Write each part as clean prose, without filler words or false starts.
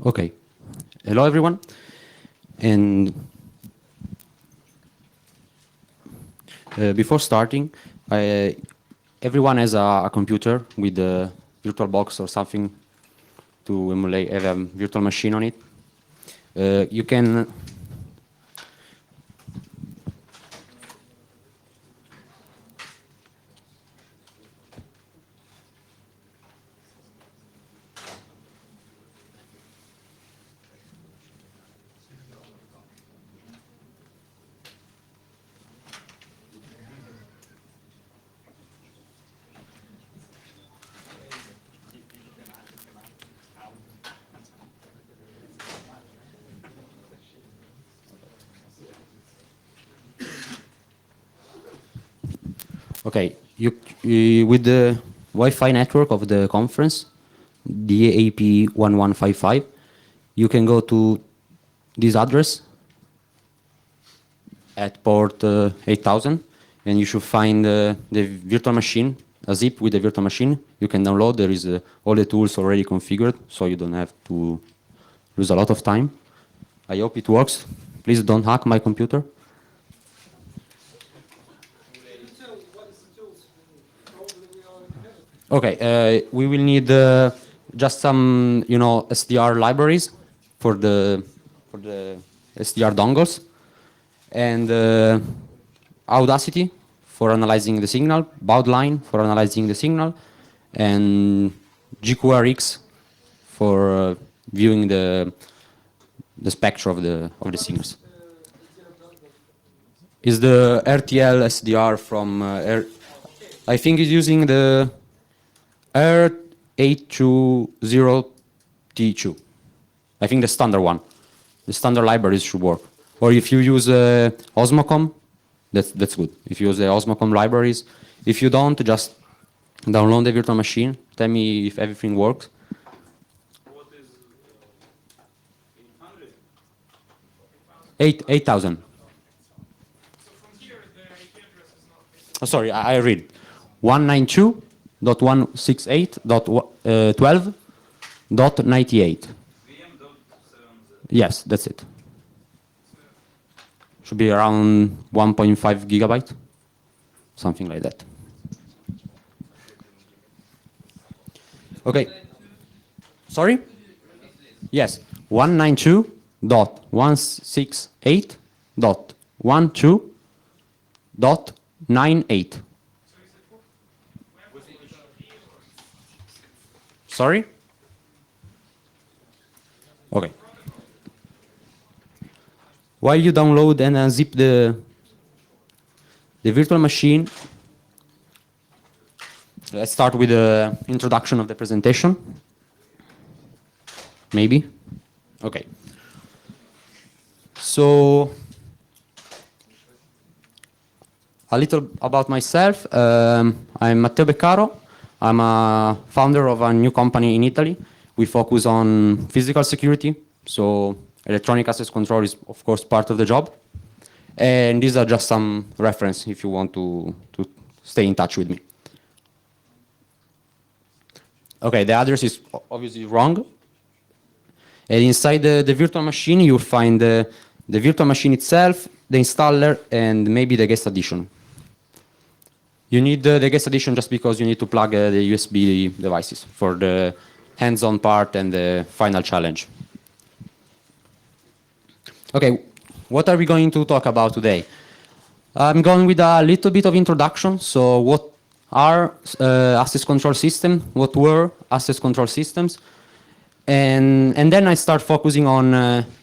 Okay. Hello, everyone. And before starting, everyone has a computer with a VirtualBox or something to emulate, have a virtual machine on it. You can Okay, with the Wi-Fi network of the conference, the AP1155, you can go to this address at port 8000, and you should find the virtual machine, a zip with the virtual machine. You can download. There is all the tools already configured, so you don't have to lose a lot of time. I hope it works. Please don't hack my computer. Okay, we will need just some, SDR libraries for the SDR dongles, and Audacity for analyzing the signal, Baudline for analyzing the signal, and GQRX for viewing the spectra of the signals. Is the RTL SDR from I think it's using the R820T2. I think the standard one. The standard libraries should work. Or if you use Osmocom, that's good. If you use the Osmocom libraries. If you don't, just download the virtual machine. Tell me if everything works. What is 800? 8,000. So from here, the IP address is not... Oh, sorry, I read. 192.168.12.98. VM.7. Yes, that's it. Should be around 1.5 gigabyte, something like that. Okay. Sorry? Yes, 192.168.12.98. Sorry? Okay. While you download and unzip the virtual machine, let's start with the introduction of the presentation. Maybe? Okay. So, a little about myself. I'm Matteo Beccaro. I'm a founder of a new company in Italy. We focus on physical security, so electronic access control is, of course, part of the job. And these are just some reference if you want to stay in touch with me. Okay, the address is obviously wrong. And inside the virtual machine, you'll find the virtual machine itself, the installer, and maybe the guest addition. You need the guest addition just because you need to plug the USB devices for the hands-on part and the final challenge. Okay, what are we going to talk about today? I'm going with a little bit of introduction. So what are access control systems? What were access control systems? And then I start focusing on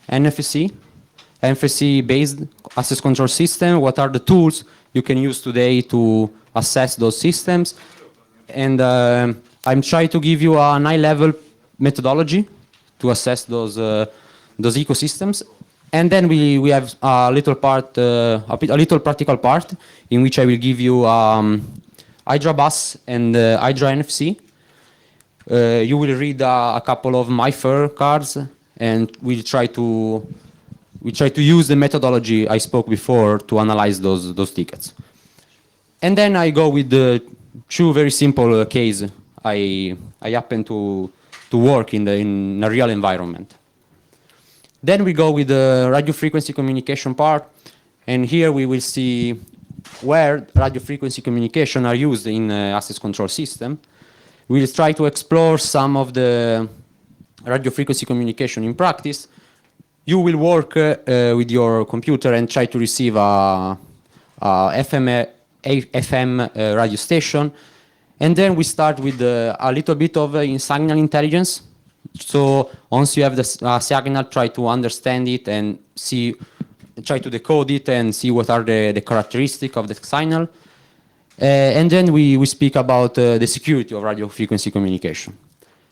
NFC-based access control system. What are the tools you can use today to assess those systems? And I'm trying to give you a high-level methodology to assess those ecosystems. And then we have a little part, a little practical part, in which I will give you Hydra Bus and Hydra NFC. You will read a couple of MyFair cards, and we'll try to use the methodology I spoke before to analyze those tickets. And then I go with the two very simple case I happen to work in a real environment. Then we go with the radio frequency communication part, and here we will see where radio frequency communication are used in access control system. We'll try to explore some of the radio frequency communication in practice. You will work with your computer and try to receive a FM radio station. And then we start with a little bit of signal intelligence. So once you have the signal, try to understand it and try to decode it and see what are the characteristics of the signal. And then we speak about the security of radio frequency communication.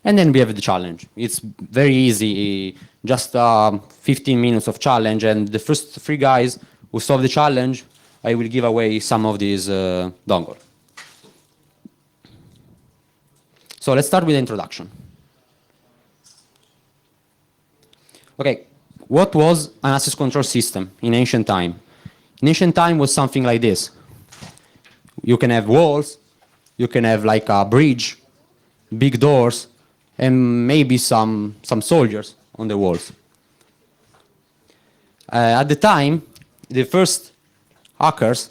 And then we have the challenge. It's very easy, just 15 minutes of challenge, and the first 3 guys who solve the challenge, I will give away some of these dongle. So let's start with the introduction. Okay, what was an access control system in ancient time? In ancient time was something like this. You can have walls, you can have like a bridge, big doors, and maybe some soldiers on the walls. At the time, the first hackers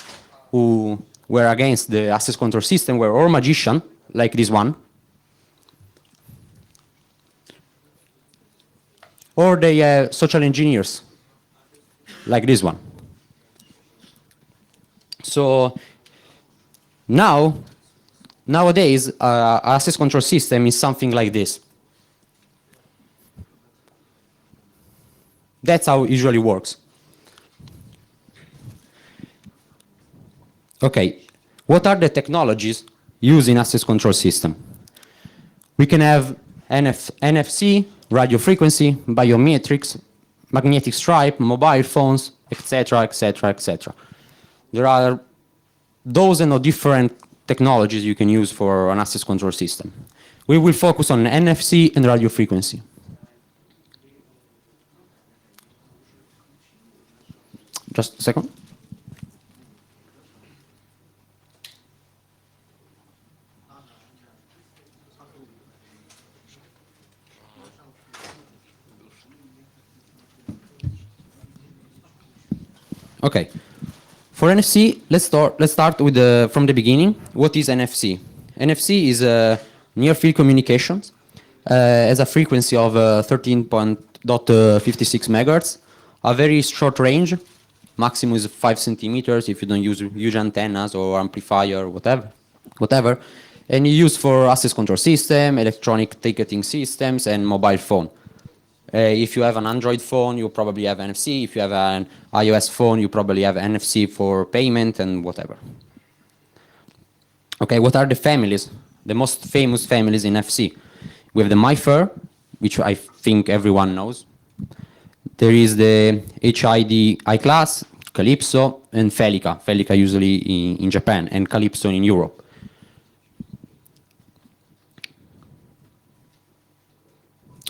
who were against the access control system were all magicians, like this one, or they are social engineers, like this one. So nowadays, access control system is something like this. That's how it usually works. Okay, what are the technologies used in access control system? We can have NFC, radio frequency, biometrics, magnetic stripe, mobile phones, etc., etc., etc. There are dozens of different technologies you can use for an access control system. We will focus on NFC and radio frequency. Just a second. Okay. For NFC, let's start with from the beginning. What is NFC? NFC is near field communications. Has a frequency of 13.56 megahertz, a very short range. Maximum is 5 centimeters if you don't use huge antennas or amplifier or whatever. And you use for access control system, electronic ticketing systems, and mobile phone. If you have an Android phone, you probably have NFC. If you have an iOS phone, you probably have NFC for payment and whatever. Okay, what are the families? The most famous families in NFC? We have the MyFair, which I think everyone knows. There is the HID I-Class, Calypso, and Felica. Felica usually in Japan, and Calypso in Europe.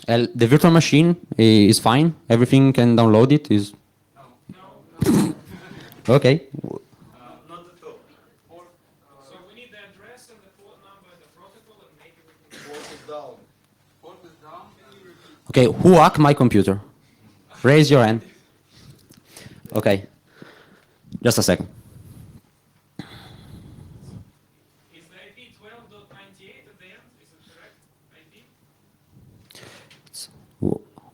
The virtual machine is fine. Everything can download it. No. Okay. Not at all. So we need the address and the port number and the protocol, and maybe we can. Port is down. Port is down. Okay, who hacked my computer? Raise your hand. Okay. Just a second. Is the IP 12.98 at the end? Is it correct? IP?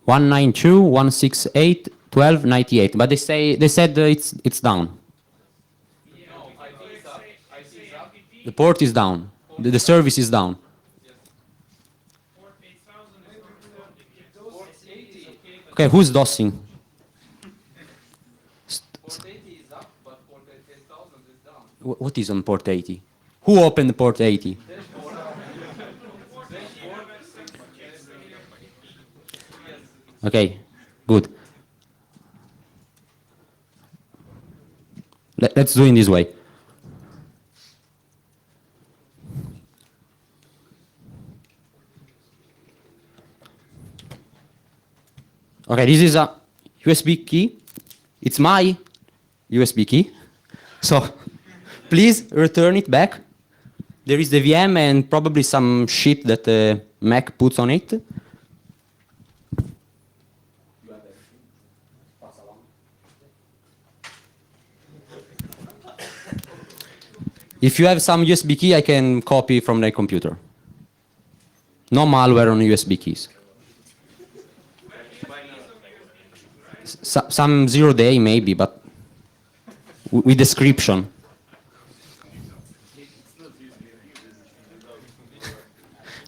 192.168.12.98, but they said it's down. Yeah. No, IP is up. IP is up. The port is down. The service is down. Port 8000 is not responding. Port 80 is okay, but Okay, who's DOSing? port 80 is up, but port 8000 is down. What is on port 80? Who opened port 80? Okay, good. Let's do it this way. Okay, this is a USB key. It's my USB key. So please return it back. There is the VM and probably some shit that Mac puts on it. If you have some USB key, I can copy from the computer. No malware on USB keys. Some 0-day maybe, but with description.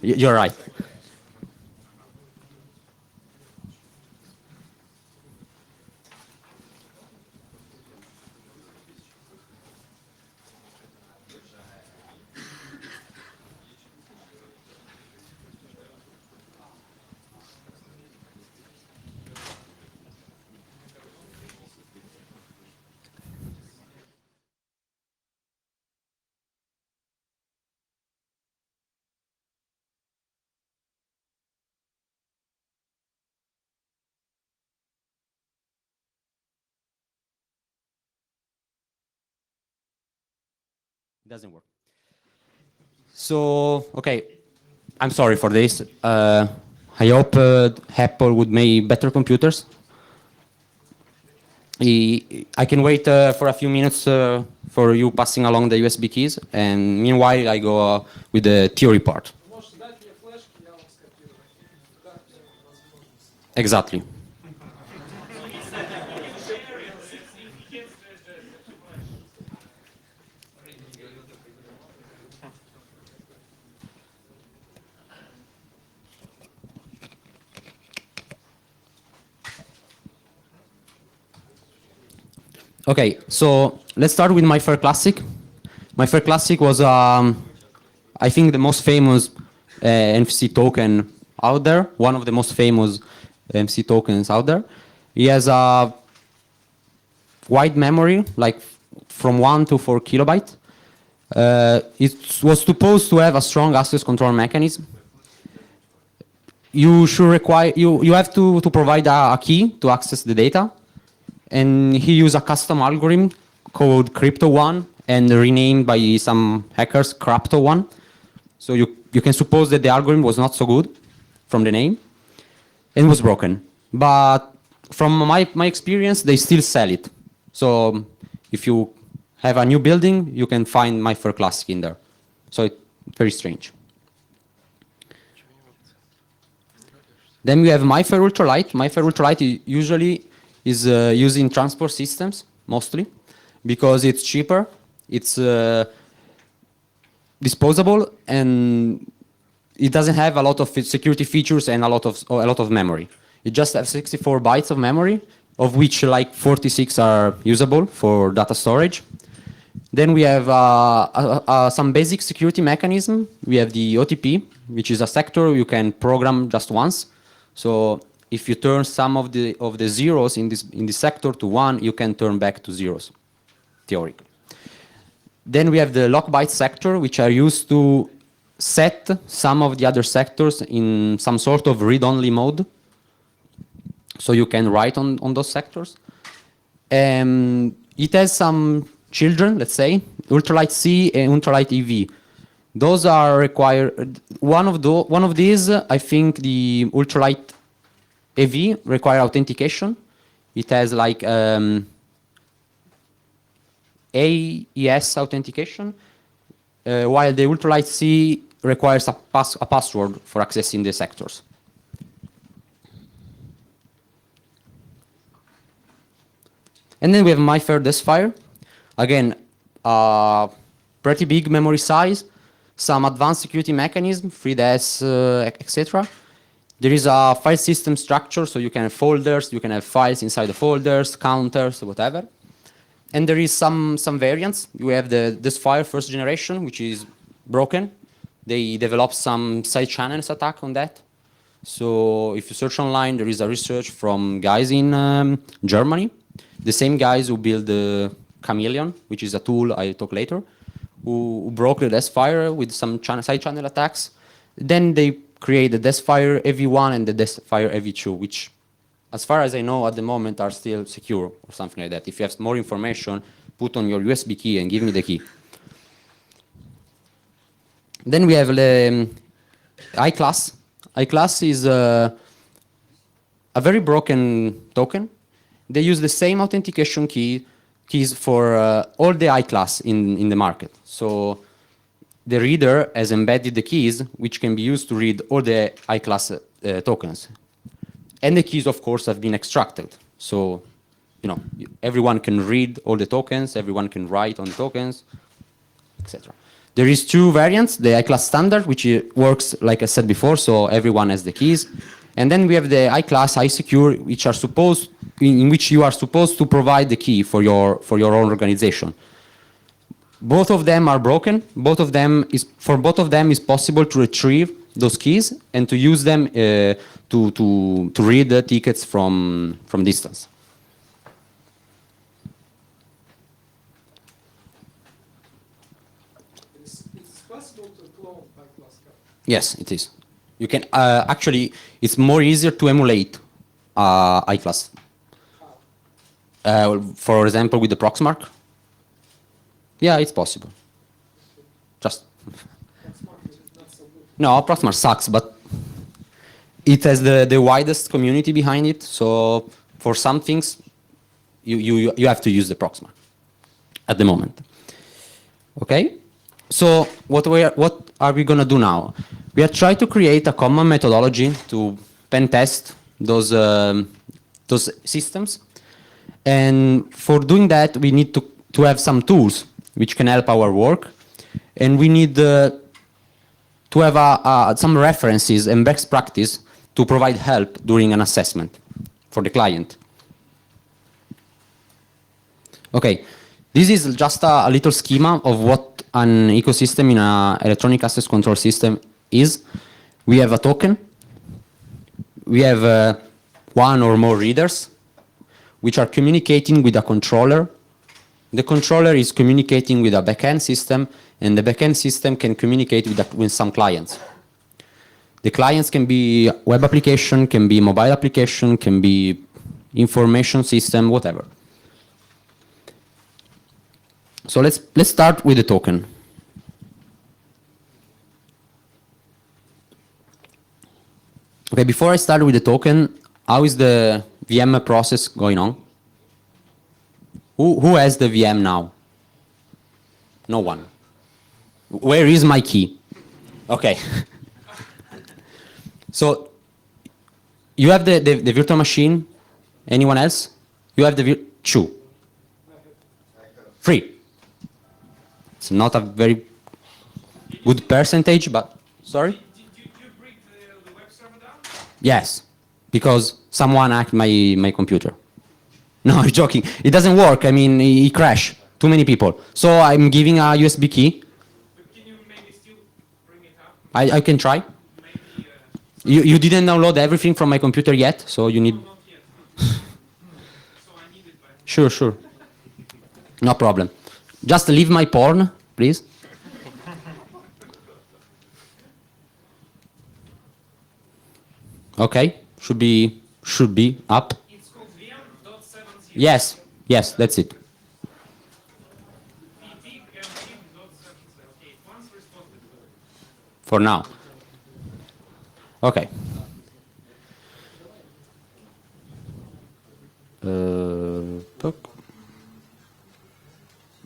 You're right. It doesn't work. So, okay, I'm sorry for this. I hope Apple would make better computers. I can wait for a few minutes for you passing along the USB keys, and meanwhile I go with the theory part. Можете дать мне флешки, я вам скопирую. Как мне возможность? Exactly. Okay, so let's start with my first classic. My first classic was, I think, the most famous NFC token out there, one of the most famous MC tokens out there. He has a wide memory, like from 1 to 4 kilobytes. It was supposed to have a strong access control mechanism. You should require, you have to provide a key to access the data. And he used a custom algorithm called Crypto1 and renamed by some hackers Crypto1. So you can suppose that the algorithm was not so good from the name and was broken. But from my experience, they still sell it. So if you have a new building, you can find my first classic in there. So it's very strange. Then we have MyFair Ultralight. MyFair Ultralight usually is used in transport systems, mostly, because it's cheaper, it's disposable, and it doesn't have a lot of security features and a lot of memory. It just has 64 bytes of memory, of which like 46 are usable for data storage. Then we have some basic security mechanism. We have the OTP, which is a sector you can program just once. So if you turn some of the zeros in this sector to 1, you can turn back to zeros, theoretically. Then we have the lock byte sector, which are used to set some of the other sectors in some sort of read-only mode. So you can write on those sectors. It has some children, let's say, Ultralight C and Ultralight EV. Those are required. One of these, I think, the Ultralight AV require authentication. It has like AES authentication, while the Ultralight C requires a password for accessing the sectors. And then we have MyFair Desfire. Again, pretty big memory size, some advanced security mechanism, FreeDes, etc. There is a file system structure, so you can have folders, you can have files inside the folders, counters, whatever. And there is some variants. You have the Desfire first generation, which is broken. They developed some side channels attack on that. So if you search online, there is a research from guys in Germany, the same guys who build the Chameleon, which is a tool I talk later, who broke the Desfire with some side channel attacks. Then they create the Desfire AV1 and the Desfire AV2, which, as far as I know, at the moment are still secure or something like that. If you have more information, put on your USB key and give me the key. Then we have the iClass. iClass is a very broken token. They use the same authentication key keys for all the I-class in the market. So the reader has embedded the keys, which can be used to read all the I-class tokens. And the keys, of course, have been extracted. So, everyone can read all the tokens, everyone can write on the tokens, etc. There is two variants, the I-class standard, which works, like I said before, so everyone has the keys. And then we have the I-class, I-secure, which are in which you are supposed to provide the key for your own organization. Both of them are broken. For both of them, it's possible to retrieve those keys and to use them to read the tickets from distance. It's possible to clone I-class code. Yes, it is. You can actually. It's more easier to emulate I-class. For example, with the Proxmark. Yeah, it's possible. Just. Proxmark is not so good. No, Proxmark sucks, but it has the widest community behind it. So for some things, you have to use the Proxmark at the moment. Okay. So what are we gonna do now? We are trying to create a common methodology to pen test those systems, and for doing that, we need to have some tools which can help our work, and we need to have some references and best practice to provide help during an assessment for the client. Okay, this is just a little schema of what an ecosystem in an electronic access control system is. We have a token. We have one or more readers which are communicating with a controller. The controller is communicating with a backend system, and the backend system can communicate with some clients. The clients can be web application, can be mobile application, can be information system, whatever. So let's start with the token. Okay, before I start with the token, how is the VM process going on? Who has the VM now? No one. Where is my key? Okay. So you have the virtual machine. Anyone else? You have the two. Free. It's not a very good percentage, but sorry? Did you break the web server down? Yes, because someone hacked my computer. No, I'm joking. It doesn't work. I mean, it crashed. Too many people. So I'm giving a USB key. But can you maybe still bring it up? I can try. Maybe. You didn't download everything from my computer yet, so you need... Not yet. So I need it by. Sure. No problem. Just leave my porn, please. Okay, should be up. It's called VM.70. Yes, that's it. VT and VM.70. Okay, once responded. For now. Okay.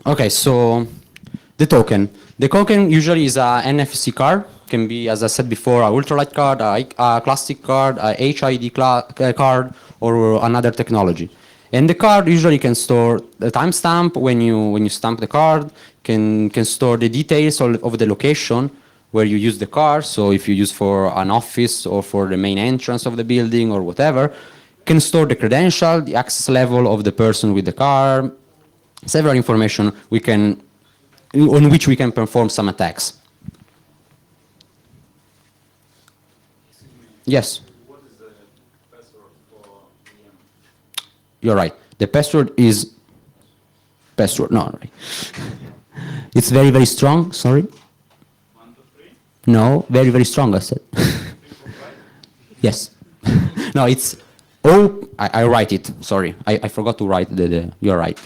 Okay, so the token. The token usually is a NFC card. Can be, as I said before, a ultralight card, a classic card, a HID card, or another technology. And the card usually can store the timestamp when you stamp the card. Can store the details of the location where you use the card. So if you use for an office or for the main entrance of the building or whatever, can store the credential, the access level of the person with the card, several information on which we can perform some attacks. Yes. What is the password for VM? You're right. The password is no, right. It's very, very strong. Sorry. 1, 2, 3. No, very, very strong. I said. Yes. No, it's I write it. Sorry, I forgot to write the. You're right.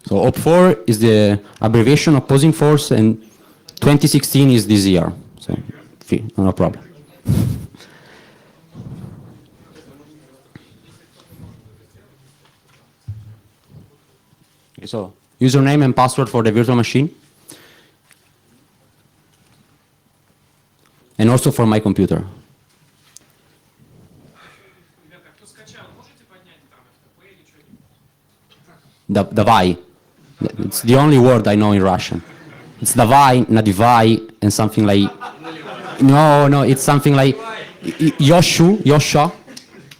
So OP4 is the abbreviation opposing force, and 2016 is this year, so no problem. So, username and password for the virtual machine. And also for my computer. Ребята, кто скачал, можете поднять там FTP или что-нибудь? Davai. It's the only word I know in Russian. It's davai, nadivai, and something like. No, it's something like Yoshu, Yosha,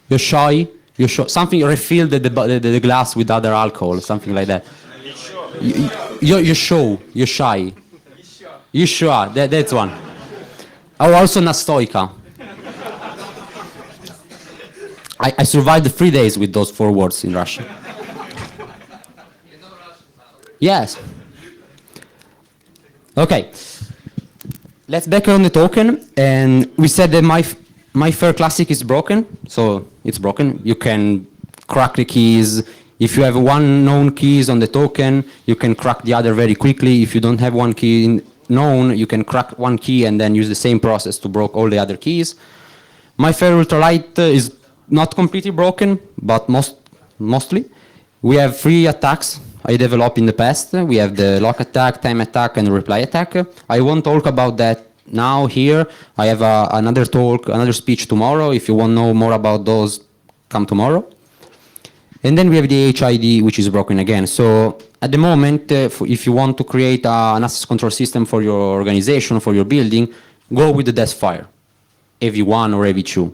Yoshai, Yosho. Something refill the glass with other alcohol, something like that. Yosho, Yoshai, Yeshua. That's one. Oh, also nastoika. I survived 3 days with those 4 words in Russian. Yes. Okay. Let's back on the token, and we said that my fair classic is broken, so it's broken. You can crack the keys. If you have one known keys on the token, you can crack the other very quickly. If you don't have one key known, you can crack one key and then use the same process to break all the other keys. My fair ultralight is not completely broken, but mostly. We have 3 attacks I developed in the past. We have the lock attack, time attack, and reply attack. I won't talk about that now here. I have another speech tomorrow. If you want to know more about those, come tomorrow. And then we have the HID, which is broken again. So at the moment, if you want to create an access control system for your organization, for your building, go with the desk fire, AV1 or AV2.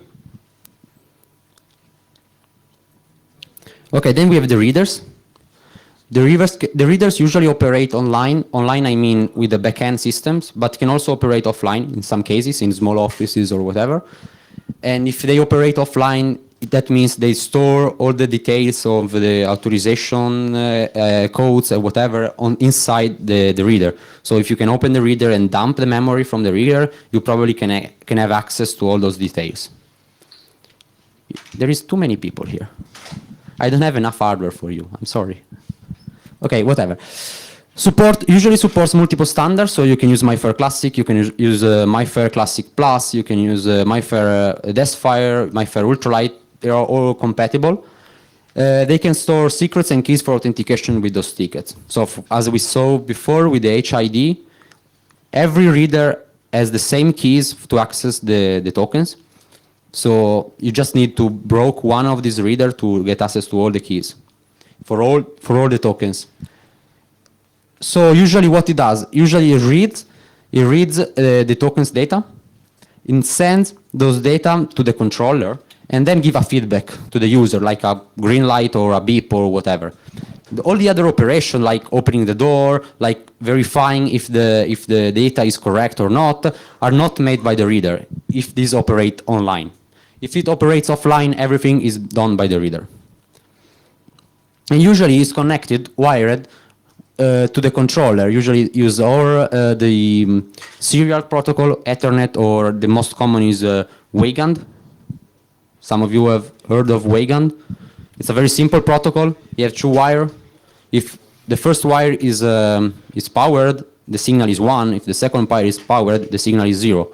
Okay, then we have the readers. The readers usually operate online. Online, I mean with the backend systems, but can also operate offline in some cases, in small offices or whatever. And if they operate offline, that means they store all the details of the authorization codes or whatever inside the reader. So if you can open the reader and dump the memory from the reader, you probably can have access to all those details. There is too many people here. I don't have enough hardware for you. I'm sorry. Okay, whatever. Usually supports multiple standards, so you can use MyFair Classic, you can use MyFair Classic Plus, you can use MyFair Deskfire, MyFair Ultralight. They are all compatible. They can store secrets and keys for authentication with those tickets. So as we saw before with the HID, every reader has the same keys to access the tokens. So you just need to broke one of these readers to get access to all the keys for all the tokens. So usually what it does, it reads the tokens data, and sends those data to the controller, and then give a feedback to the user, like a green light or a beep or whatever. All the other operation, like opening the door, like verifying if the data is correct or not, are not made by the reader if these operate online. If it operates offline, everything is done by the reader. And usually it's connected, wired, to the controller. Usually use or the serial protocol, Ethernet, or the most common is Weigand. Some of you have heard of Weigand. It's a very simple protocol. You have 2 wires. If the first wire is powered, the signal is 1. If the second wire is powered, the signal is 0.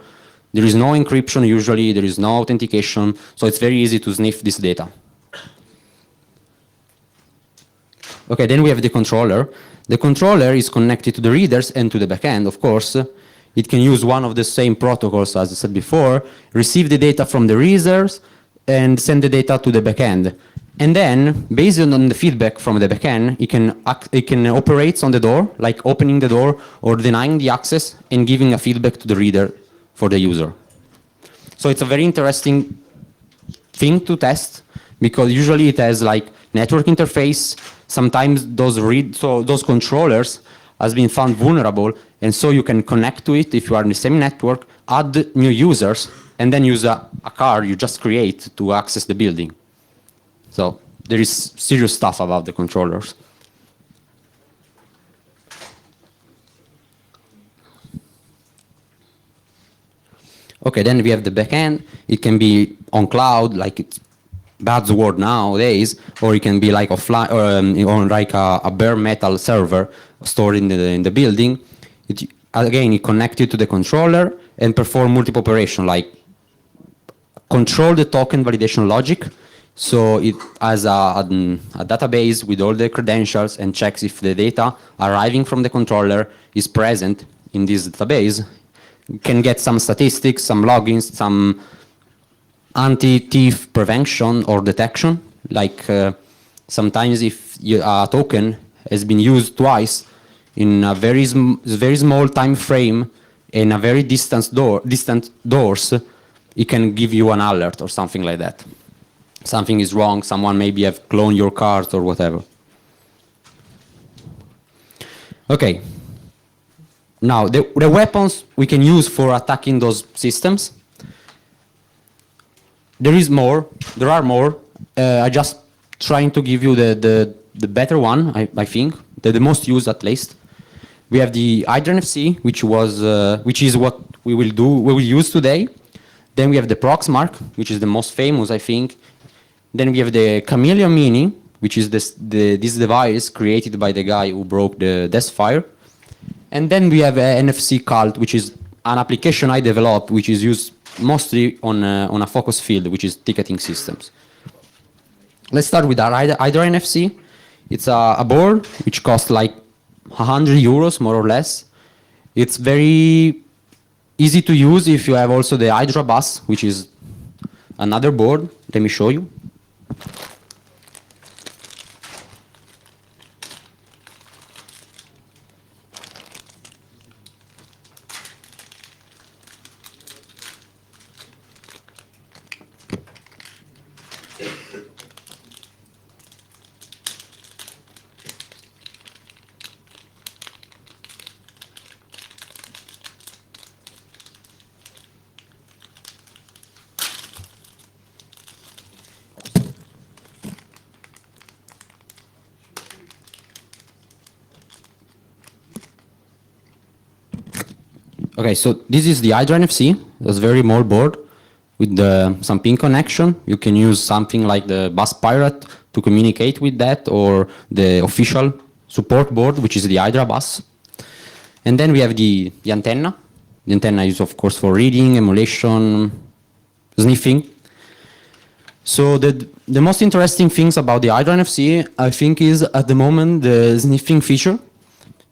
There is no encryption usually, there is no authentication, so it's very easy to sniff this data. Okay, then we have the controller. The controller is connected to the readers and to the backend, of course. It can use one of the same protocols, as I said before, receive the data from the readers, and send the data to the backend. And then, based on the feedback from the backend, it can operate on the door, like opening the door or denying the access and giving a feedback to the reader for the user. So it's a very interesting thing to test, because usually it has like network interface. Sometimes those controllers has been found vulnerable, and so you can connect to it if you are in the same network, add new users, and then use a card you just create to access the building. So there is serious stuff about the controllers. Okay, then we have the backend. It can be on cloud, like it's buzzword nowadays, or it can be like offline, or on like a bare metal server stored in the building. again, it connected to the controller and perform multiple operations like control the token validation logic. So it has a database with all the credentials and checks if the data arriving from the controller is present in this database. You can get some statistics, some logins, some anti-thief prevention or detection. Like sometimes if a token has been used twice in a very small time frame in a very distant doors, it can give you an alert or something like that. Something is wrong, someone maybe have cloned your card or whatever. Okay. Now, the weapons we can use for attacking those systems. There are more. I just trying to give you the better one, I think, the most used at least. We have the Hydra NFC, which is what we will use today. Then we have the Proxmark, which is the most famous, I think. Then we have the Chameleon Mini, which is this device created by the guy who broke the Deathfire. And then we have NFC Cult, which is an application I developed, which is used mostly on a focus field, which is ticketing systems. Let's start with our Hydra NFC. It's a board which costs like 100 euros, more or less. It's very easy to use if you have also the Hydra bus, which is another board. Let me show you. Okay, so this is the Hydra NFC. It's a very small board with some pin connection. You can use something like the Bus Pirate to communicate with that, or the official support board, which is the Hydra bus. And then we have the antenna. The antenna is, of course, for reading, emulation, sniffing. So the most interesting things about the Hydra NFC, I think, is at the moment the sniffing feature.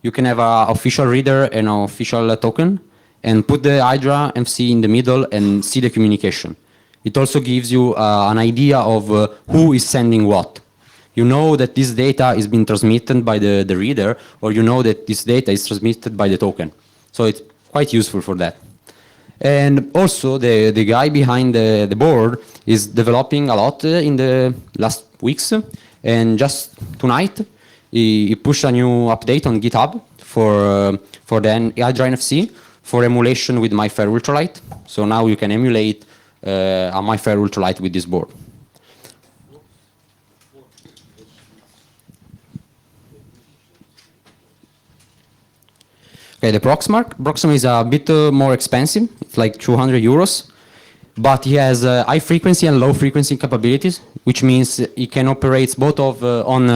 You can have an official reader and an official token, and put the Hydra NFC in the middle and see the communication. It also gives you an idea of who is sending what. You know that this data is being transmitted by the reader, or you know that this data is transmitted by the token. So it's quite useful for that. And also the guy behind the board is developing a lot in the last weeks. And just tonight, he pushed a new update on GitHub for the Hydra NFC for emulation with MyFair Ultralight. So now you can emulate a MyFair Ultralight with this board. Okay, the Proxmark. Proxmark is a bit more expensive. It's like 200 euros. But he has high frequency and low frequency capabilities, which means it can operate both on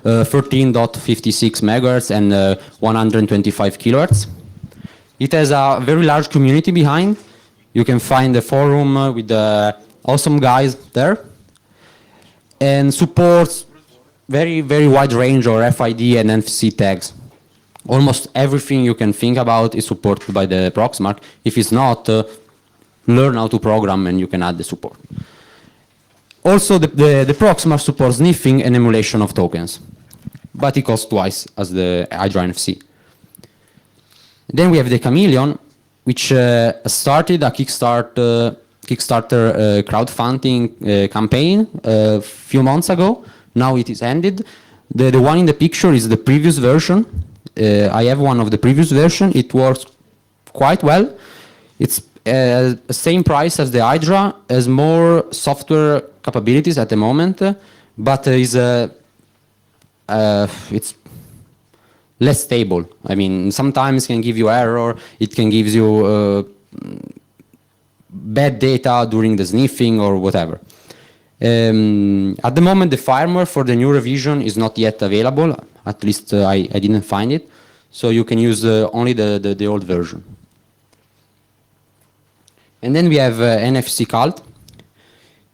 13.56 megahertz and 125 kilohertz. It has a very large community behind. You can find the forum with the awesome guys there. And supports very, very wide range of RFID and NFC tags. Almost everything you can think about is supported by the Proxmark. If it's not, learn how to program and you can add the support. Also, the Proxmark supports sniffing and emulation of tokens, but it costs twice as the Hydra NFC. Then we have the Chameleon, which started a Kickstarter crowdfunding campaign a few months ago. Now it is ended. The one in the picture is the previous version. I have one of the previous version. It works quite well. It's same price as the Hydra, has more software capabilities at the moment, but it's less stable. I mean, sometimes it can give you error, it can give you bad data during the sniffing or whatever. At the moment, the firmware for the new revision is not yet available. At least I didn't find it. so you can use only the old version. And then we have NFC Cult,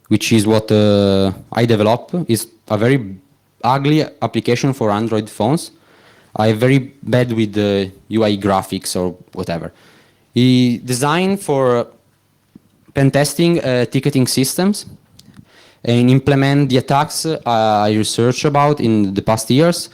which is what I develop. It's a very ugly application for Android phones. I'm very bad with the UI graphics or whatever. He designed for pen testing ticketing systems and implement the attacks I researched about in the past years.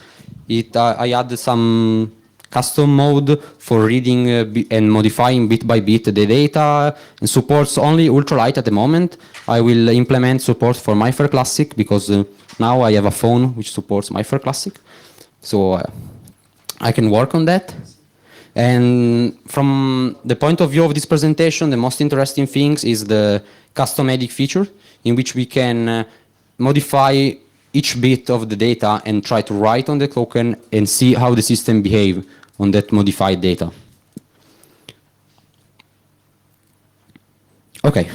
I added some custom mode for reading and modifying bit by bit the data, and supports only ultralight at the moment. I will implement support for MyFair Classic because now I have a phone which supports MyFair Classic. So I can work on that. And from the point of view of this presentation, the most interesting things is the custom edit feature, in which we can modify each bit of the data and try to write on the token and see how the system behaves on that modified data. Okay.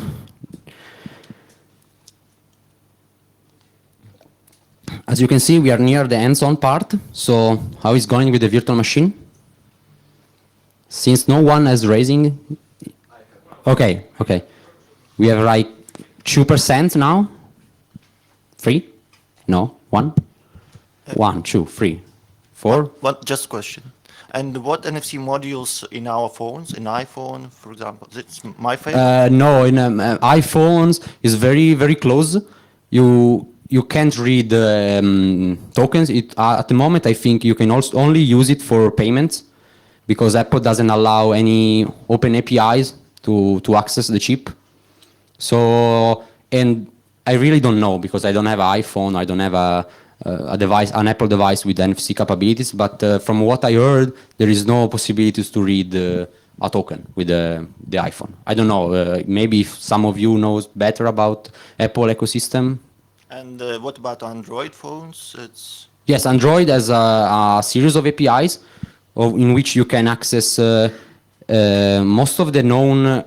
As you can see, we are near the hands-on part. So how is going with the virtual machine? Since no one is raising, okay. We have like 2% now. 3? No, 1? 1, 2, 3, 4. Just question. And what NFC modules in our phones, in iPhone, for example? It's MyFair? No, in iPhones is very close. You can't read tokens. At the moment, I think you can also only use it for payments, because Apple doesn't allow any open APIs to access the chip. So, and I really don't know, because I don't have an iPhone, I don't have a device, an Apple device with NFC capabilities, but from what I heard, there is no possibilities to read a token with the iPhone. I don't know, maybe if some of you knows better about Apple ecosystem. And what about Android phones? Yes, Android has a series of APIs in which you can access most of the known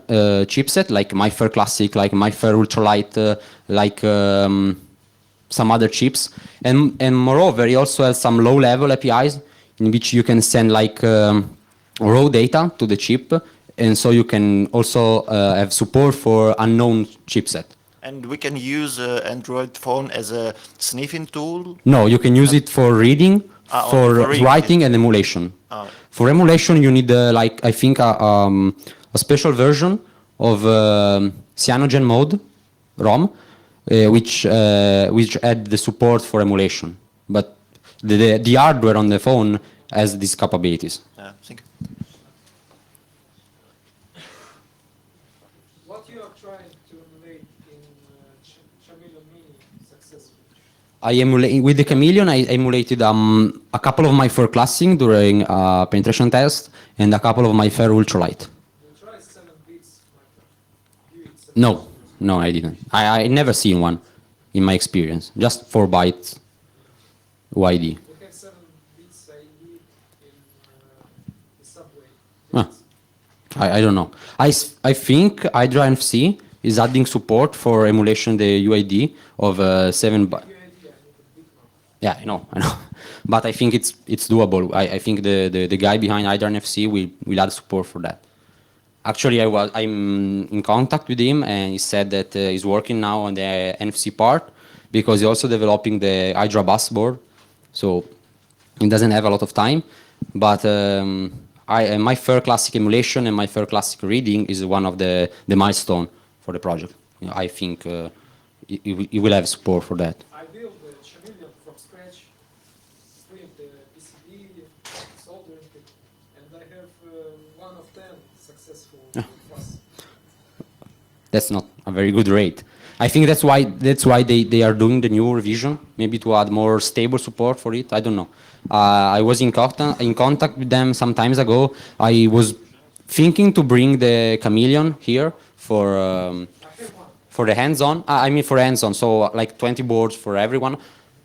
chipset, like MyFair Classic, like MyFair Ultralight, like some other chips. And moreover, it also has some low-level APIs in which you can send like raw data to the chip. And so you can also have support for unknown chipset. And we can use Android phone as a sniffing tool? No, you can use it for reading, for reading. writing and emulation. For emulation, you need like I think a special version of Cyanogen mode ROM, which had the support for emulation. But the hardware on the phone has these capabilities. Thank you. What you are trying to emulate in Chameleon Mini successfully? With the Chameleon, I emulated a couple of MyFair Classic during a penetration test and a couple of MyFair Ultralight. You try 7 bits, my friend. No, I didn't. I never seen one in my experience. Just 4 bytes YD. We have 7 bits ID in the subway. I don't know. I think Hydra NFC is adding support for emulation the UID of 7 bytes. Yeah, I know. But I think it's doable. I think the guy behind Hydra NFC will add support for that. Actually, I'm in contact with him, and he said that he's working now on the NFC part, because he's also developing the Hydra bus board. So he doesn't have a lot of time. But MyFair Classic emulation and MyFair Classic reading is one of the milestone for the project. I think he will have support for that. I built the Chameleon from scratch, print the PCB, soldering it, and I have 1 of 10 successful plus. That's not a very good rate. I think that's why they are doing the new revision, maybe to add more stable support for it. I don't know. I was in contact with them some times ago. I was thinking to bring the Chameleon here for the hands-on. I mean for hands-on, so like 20 boards for everyone.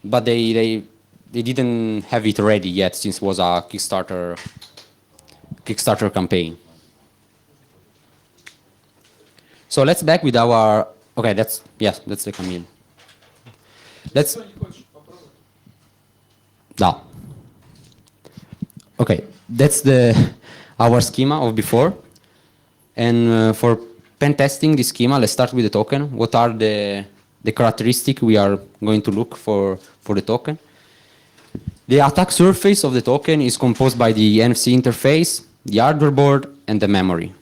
But they didn't have it ready yet, since it was a Kickstarter campaign. So let's back with our. Okay, that's the Chameleon. No. Okay, that's our schema of before. And for pen testing the schema, let's start with the token. What are the characteristics we are going to look for the token? The attack surface of the token is composed by the NFC interface, the hardware board, and the memory.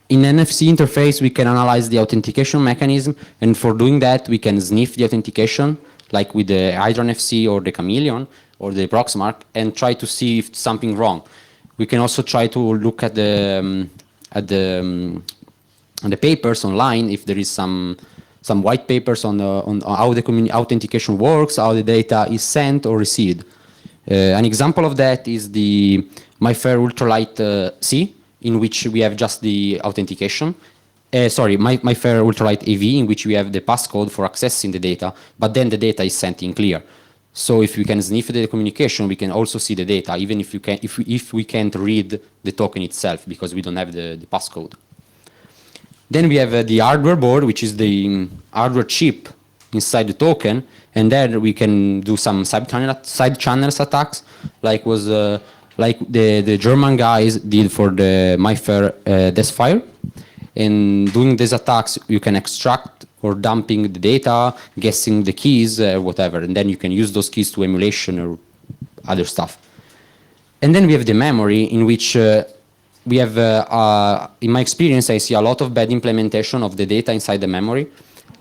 In NFC interface, we can analyze the authentication mechanism, and for doing that, we can sniff the authentication, like with the Hydra NFC or the Chameleon or the Proxmark, and try to see if something wrong. We can also try to look at the papers online if there is some white papers on how the authentication works, how the data is sent or received. An example of that is the MyFair Ultralight C, in which we have just the authentication. MyFair Ultralight AV, in which we have the passcode for accessing the data, but then the data is sent in clear. So if we can sniff the communication, we can also see the data, even if we can't read the token itself, because we don't have the passcode. Then we have the hardware board, which is the hardware chip inside the token, and then we can do some side channels attacks, like the German guys did for the MyFair Desfire. And doing these attacks, you can extract or dumping the data, guessing the keys, whatever, and then you can use those keys to emulation or other stuff. And then we have the memory, in which we have, in my experience, I see a lot of bad implementation of the data inside the memory.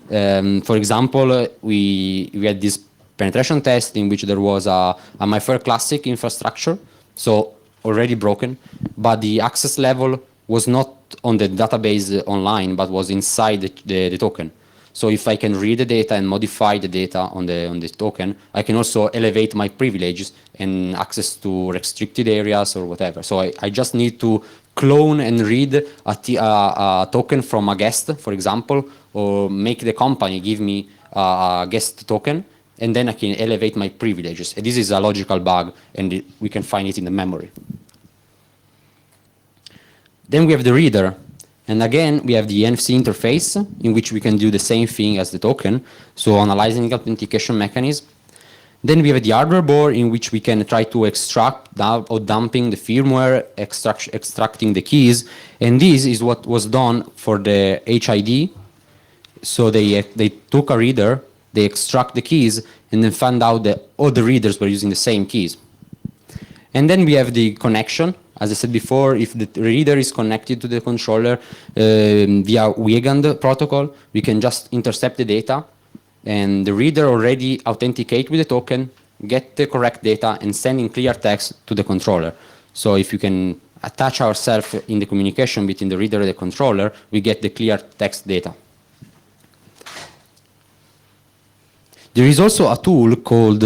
For example, we had this penetration test in which there was a MyFair Classic infrastructure, so already broken, but the access level was not on the database online, but was inside the token. So if I can read the data and modify the data on the token, I can also elevate my privileges and access to restricted areas or whatever. So I just need to clone and read a token from a guest, for example, or make the company give me a guest token, and then I can elevate my privileges. And this is a logical bug, and we can find it in the memory. Then we have the reader. And again, we have the NFC interface, in which we can do the same thing as the token, so analyzing the authentication mechanism. Then we have the hardware board, in which we can try to extract or dumping the firmware, extracting the keys. And this is what was done for the HID. So they took a reader, they extract the keys, and then found out that all the readers were using the same keys. And then we have the connection. As I said before, if the reader is connected to the controller via Weigand protocol, we can just intercept the data, and the reader already authenticate with the token, get the correct data, and send in clear text to the controller. So if you can attach ourselves in the communication between the reader and the controller, we get the clear text data. There is also a tool called,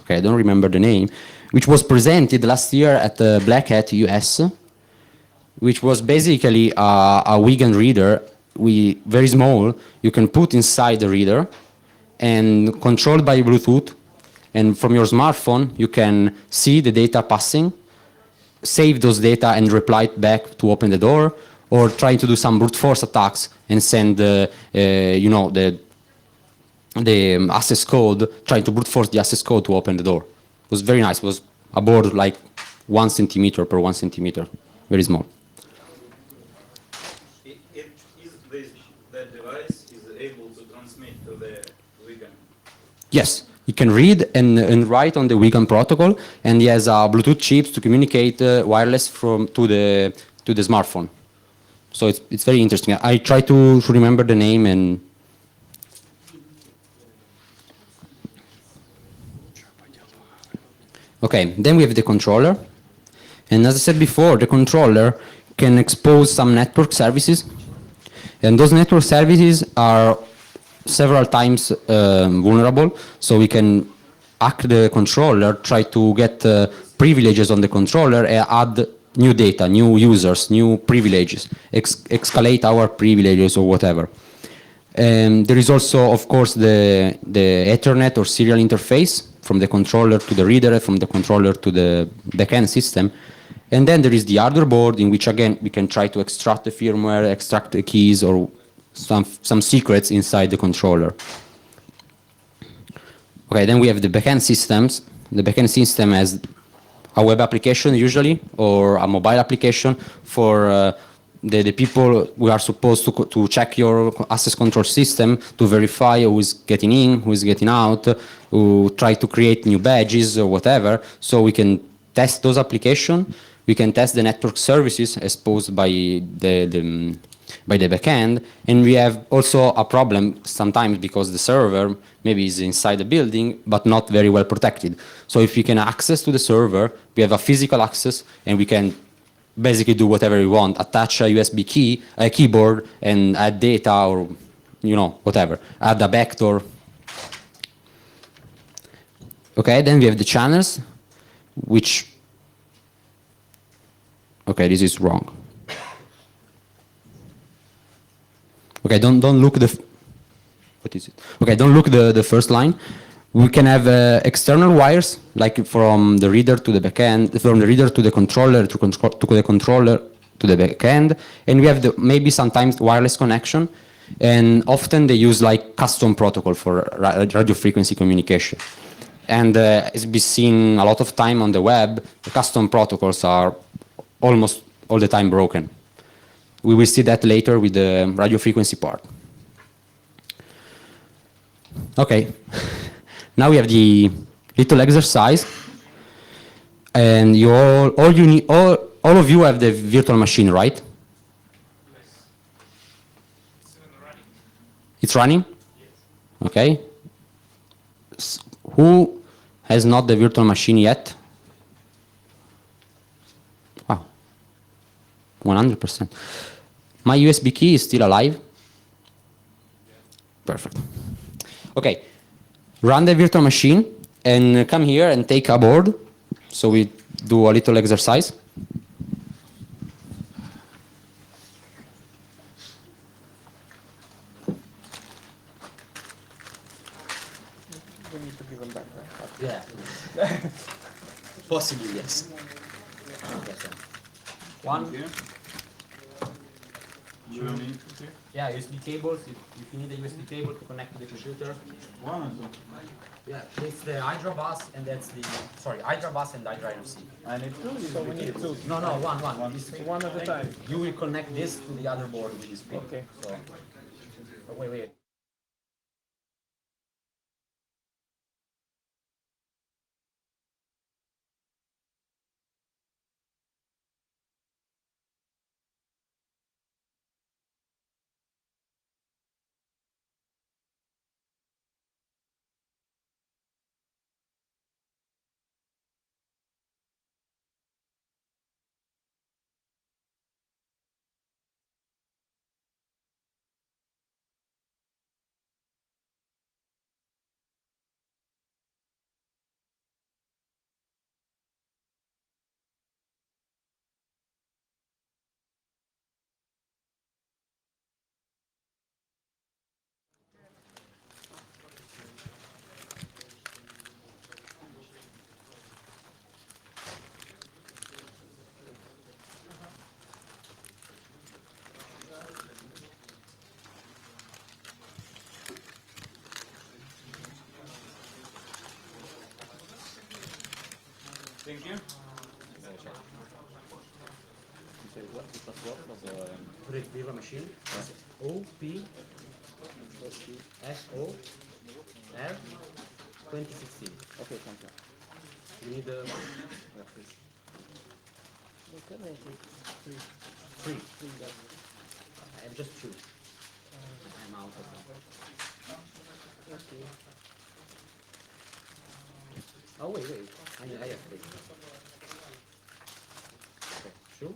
I don't remember the name, which was presented last year at Black Hat US, which was basically a Weigand reader, very small. You can put inside the reader and controlled by Bluetooth. And from your smartphone, you can see the data passing, save those data and reply it back to open the door, or try to do some brute force attacks and send the access code, trying to brute force the access code to open the door. It was very nice. It was a board like 1 centimeter per 1 centimeter, very small. That device is able to transmit to the Weigand? Yes, it can read and write on the Weigand protocol, and he has a Bluetooth chip to communicate wireless to the smartphone. So it's very interesting. I try to remember the name and. Okay, then we have the controller. And as I said before, the controller can expose some network services. And those network services are several times vulnerable. So we can hack the controller, try to get privileges on the controller, and add new data, new users, new privileges, escalate our privileges or whatever. There is also, of course, the Ethernet or serial interface from the controller to the reader, from the controller to the backend system. And then there is the hardware board, in which, again, we can try to extract the firmware, extract the keys, or some secrets inside the controller. Okay, then we have the backend systems. The backend system has a web application usually, or a mobile application for the people who are supposed to check your access control system to verify who is getting in, who is getting out, who try to create new badges or whatever. So we can test those applications. We can test the network services exposed by the backend, and we have also a problem sometimes because the server maybe is inside the building but not very well protected. So if we can access to the server, we have a physical access, and we can basically do whatever we want, attach a USB key, a keyboard, and add data or, whatever, add a vector. Okay, then we have the channels, which, okay, this is wrong. Okay, don't look what is it? Okay, don't look the first line. We can have external wires, like from the reader to the backend, from the reader to the controller, to the controller to the backend, and we have maybe sometimes wireless connection, and often they use like custom protocol for radio frequency communication. And it's been seen a lot of time on the web. The custom protocols are almost all the time broken. We will see that later with the radio frequency part. Okay, now we have the little exercise, and all of you have the virtual machine, right? It's running? Yes. Okay. Who has not the virtual machine yet? Wow, 100%. My USB key is still alive? Perfect. Okay, run the virtual machine and come here and take a board. So we do a little exercise. We need to give them back, right? Yeah. Possibly, yes. One. Yeah, USB cables. If you need a USB cable to connect to the computer. One or two? Yeah, it's the Hydra bus, and that's the Hydra bus and Hydra NFC. I need two. So we need two. No, one. One at a time. You will connect this to the other board with this pin. Okay. So, wait. Thank you. Put it virtual machine. O P S O R 2016. Okay, thank you. You need the three. I have just two. I'm out of them. Oh wait. I have three. Okay, two.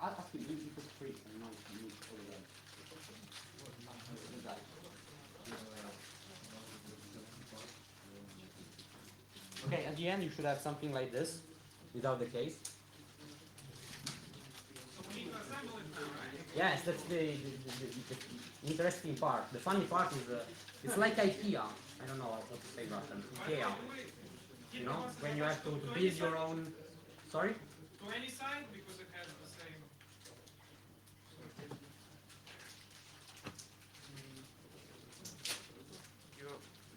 ask him, you put free. I know you need all of that. Okay, at the end you should have something like this, without the case. So we need to assemble it now, right? Yes, that's the interesting part. The funny part is, it's like IKEA. I don't know how to say Russian. IKEA. You know, when you have to build your own. Sorry? To any side because it has the same.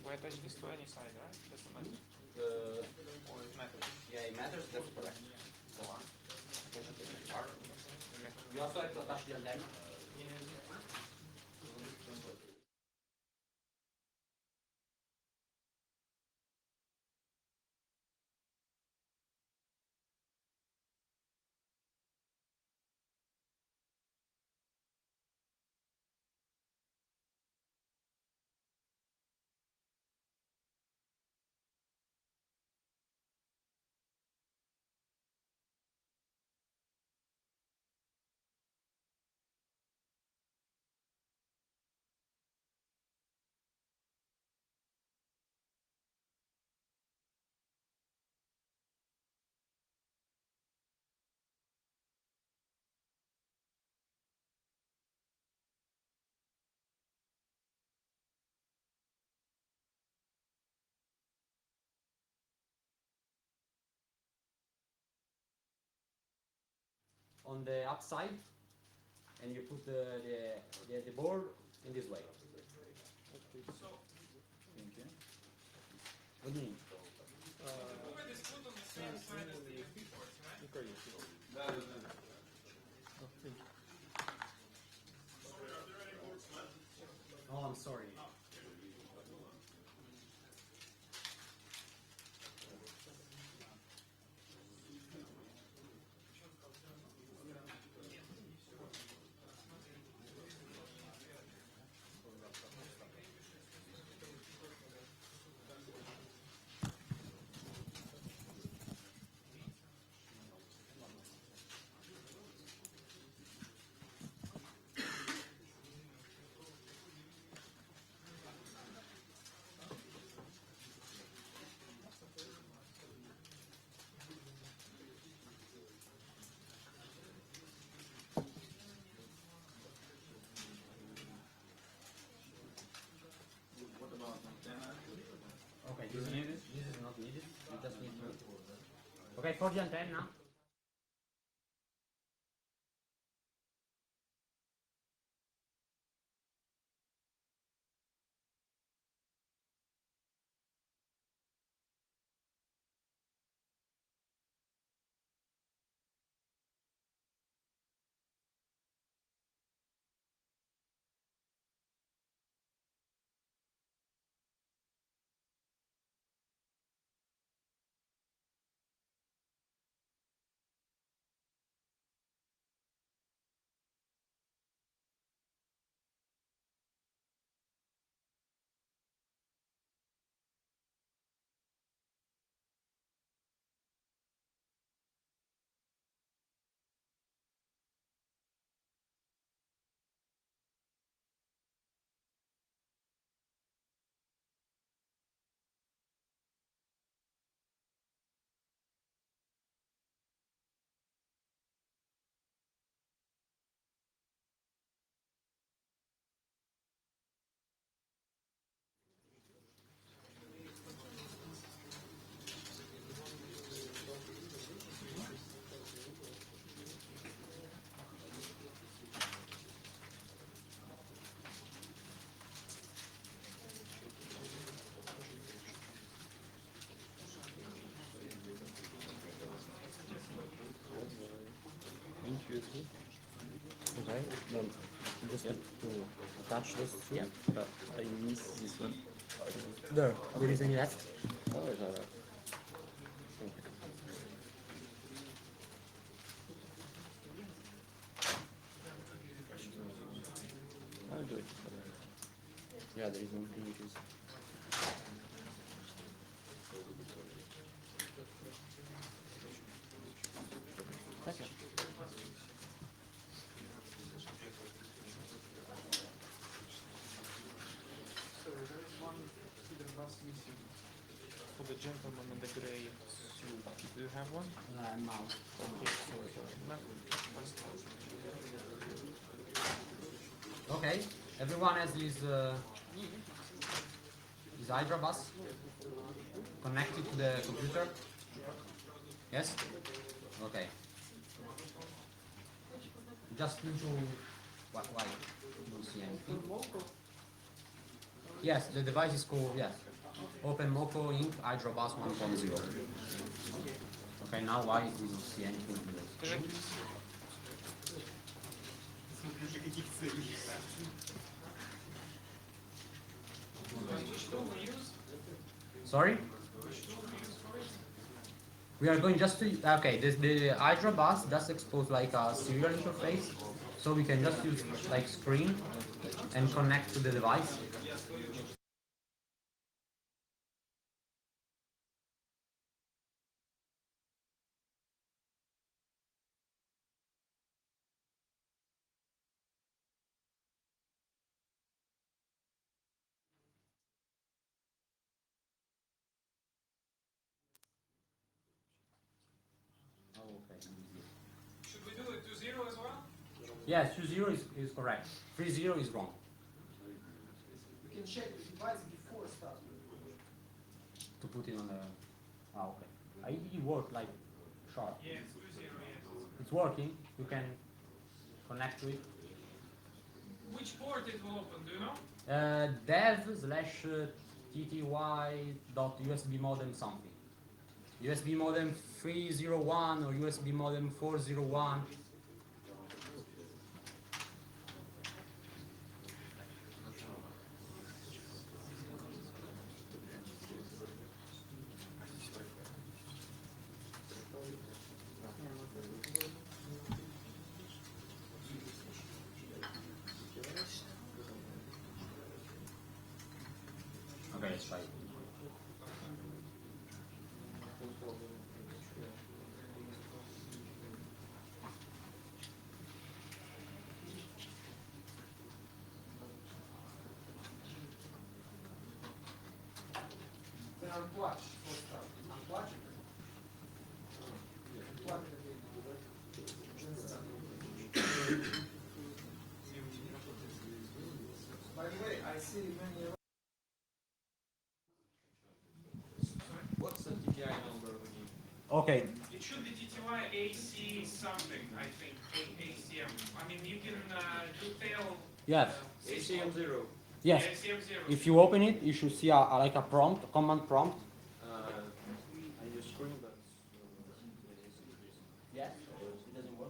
We attach this to any side, right? Doesn't matter. Or it matters. Yeah, it matters. That's correct. Go on. You also have to attach the antenna. On the upside, and you put the board in this way. So What do you mean? Kuba is put on the same side as the USB ports, right? Oh, I'm sorry. What about antenna? Okay, this is not needed. You just need to. Okay, for the antenna. Okay, then just to attach this. Yeah, but I miss this one. There is any left? Oh, it's alright. I'll do it. Yeah, there is one thing which is. Okay. the gentleman in the gray suit. Do you have one? Mouse. Okay, everyone has his Hydra bus connected to the computer. Yes? Okay. Just need to why you don't see anything. Yes, the device is called Open Moco Inc. Hydra bus 1.0. Okay, now why we don't see anything? Sorry? We are going just to, okay, the Hydra bus does expose like a serial interface, so we can just use like screen and connect to the device. Oh, okay. Should we do it to 0 as well? Yes, 2.0 is correct. 3.0 is wrong. You can check the device before start. To put it on the. Ah, okay. It worked like sharp. Yes, 2 0, yes. It's working. You can connect to it. Which port it will open, do you know? dev/tty.usb modem something. USB modem 301 or USB modem 401. Okay, let's try it. Then unplug for start. Unplug it. Unplug it again. Then start. By the way, I see many. What's the TTI number we need? Okay. It should be TTY AC something, I think. ACM. I mean, you can do tail. Yes. ACM 0. Yes. ACM 0. If you open it, you should see like a prompt, a command prompt. I use screen, but Yes. It doesn't work.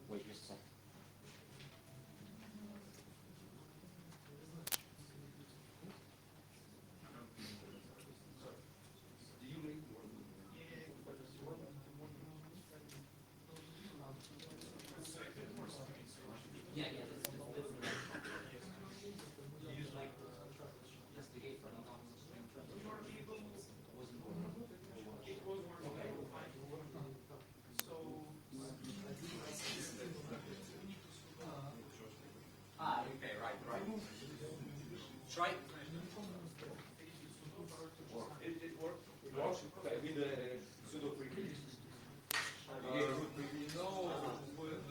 Wait just a second. Yeah, use like just the gate for now. It was working fine. So, Okay, right. Try. it worked. It works. Okay, with the pseudo preview. No, with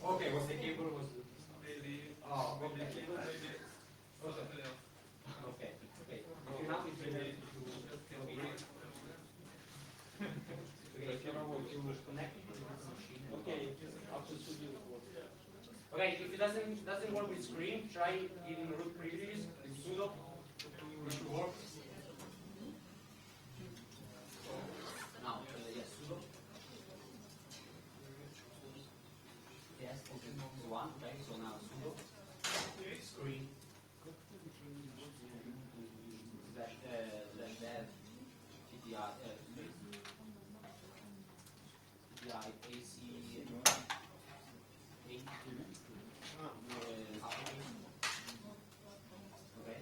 Okay, was the cable was. maybe. Oh, Maybe okay. cable, maybe something else. Okay. If you have it, okay. Okay, if you know what you connect it to the machine. Okay, after studio it works. Okay, if it doesn't work with screen, try giving root privileges with sudo. It should work. Now, yes, sudo. Yes, okay, one. Okay, so now sudo. Screen. Slash dev TTI AC 8. Okay.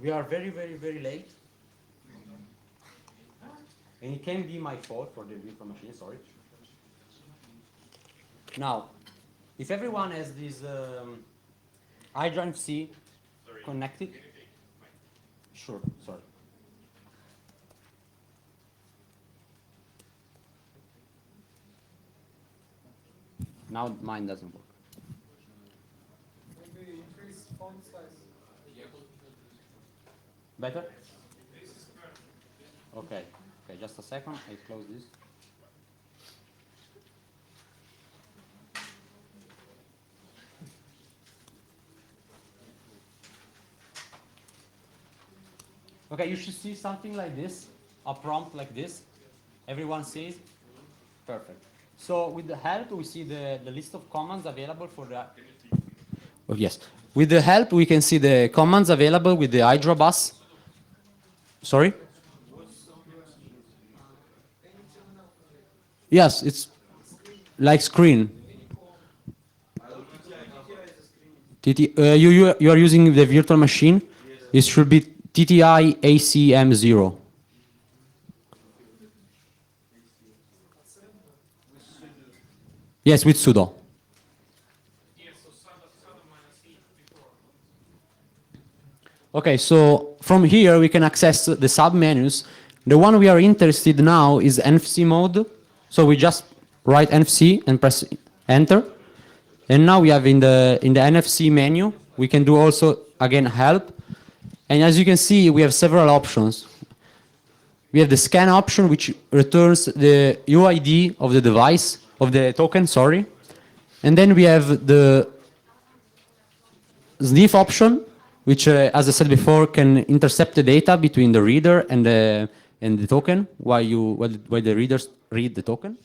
We are very, very, very late. And it can be my fault for the virtual machine, sorry. Now, if everyone has this iDrive C connected, sure, sorry. Now mine doesn't work. Maybe increase font size. Better? Okay, okay, just a second, I close this. Okay, you should see something like this, a prompt like this. Everyone sees? Perfect. So with the help, we see the list of commands available for the... Oh, yes. With the help, we can see the commands available with the Hydra bus. Sorry? Yes, it's like screen. You are using the virtual machine. It should be TTI ACM0. Yes, with sudo. Yes, so sudo minus E before. Okay, so from here we can access the submenus. The one we are interested now is NFC mode. So we just write NFC and press enter. And now we have in the NFC menu, we can do also again help. And as you can see, we have several options. We have the scan option, which returns the UID of the device, of the token, sorry. And then we have the sniff option, which, as I said before, can intercept the data between the reader and the token while the readers read the token.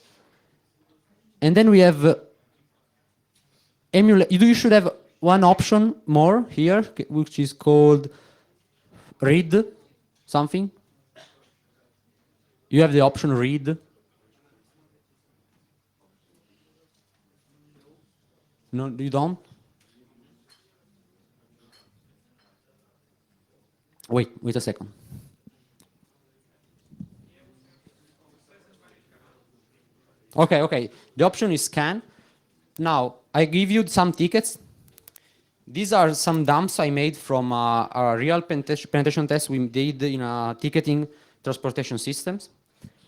And then we have emulate. You should have one option more here, which is called read something. You have the option read. No, you don't? Wait a second. Okay. The option is scan. Now, I give you some tickets. These are some dumps I made from a real penetration test we did in a ticketing transportation systems.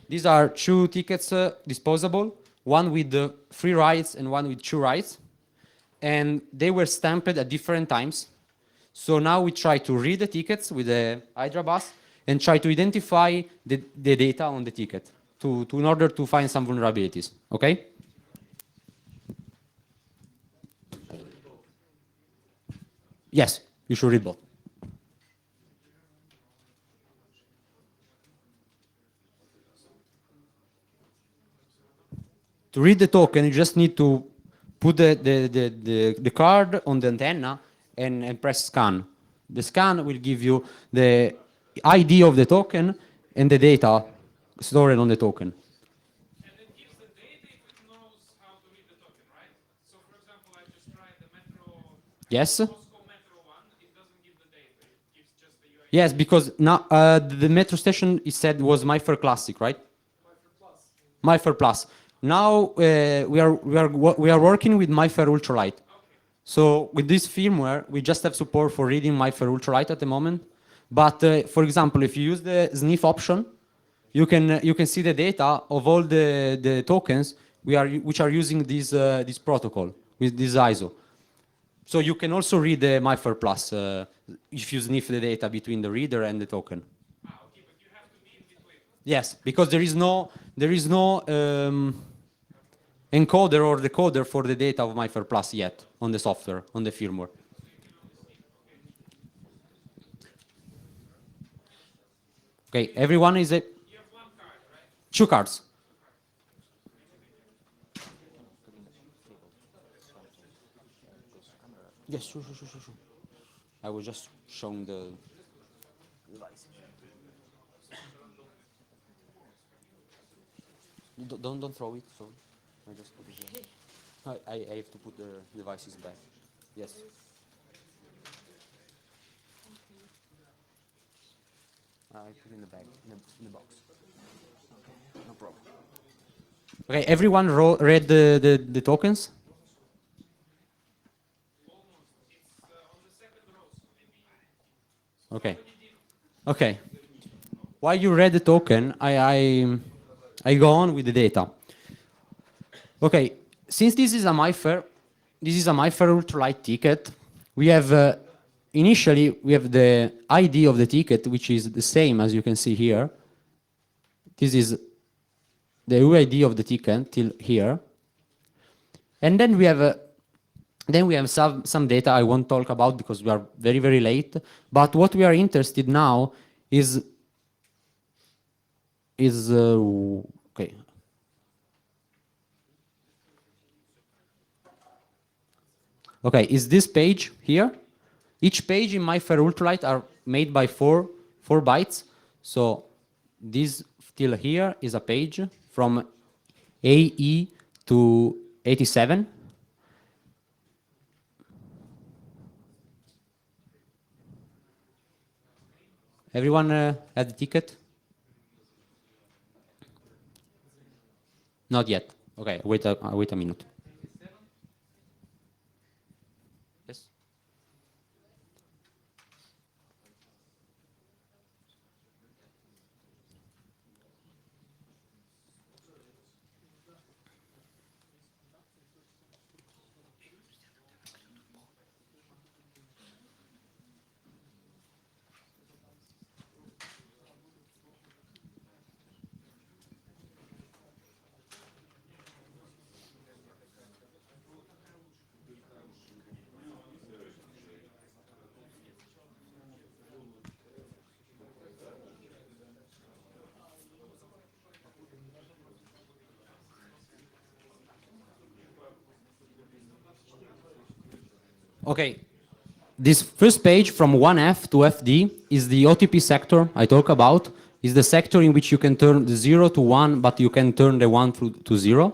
These are 2 tickets disposable, one with 3 rides and one with 2 rides. And they were stamped at different times. So now we try to read the tickets with the Hydra bus and try to identify the data on the ticket in order to find some vulnerabilities, okay? Yes, you should read both. To read the token, you just need to put the card on the antenna and press scan. The scan will give you the ID of the token and the data stored on the token. And it gives the data if it knows how to read the token, right? So for example, I just tried the Metro, Yes? Moscow Metro one, it doesn't give the data, it gives just the UID. Yes, because now the metro station it said was MyFair Classic, right? MyFair Plus. Now we are working with MyFair Ultralight. So with this firmware, we just have support for reading MyFair Ultralight at the moment. But for example, if you use the sniff option, you can see the data of all the tokens which are using this protocol with this ISO. So you can also read the MyFair Plus if you sniff the data between the reader and the token. Okay, but you have to be in between. Yes, because there is no encoder or decoder for the data of MyFair Plus yet on the software, on the firmware. Okay, everyone is a... You have 1 card, right? 2 cards. Yes, sure. I was just showing the device. Don't throw it. So I just put it here. I have to put the devices back. Yes. I put in the bag, in the box. No problem. Okay, everyone read the tokens? Okay. Okay. While you read the token, I go on with the data. Okay, since this is a MyFair ultralight ticket, we have initially we have the ID of the ticket, which is the same as you can see here. This is the UID of the ticket till here, and then we have some data I won't talk about because we are very late. But what we are interested now is okay. Okay, is this page here? Each page in MyFair Ultralight are made by four bytes. So this till here is a page from AE to 87. Everyone had the ticket? Not yet. Okay, wait a minute. Yes. Okay, this first page from 1F to FD is the OTP sector I talk about. Is the sector in which you can turn the 0 to 1, but you can turn the 1 to 0.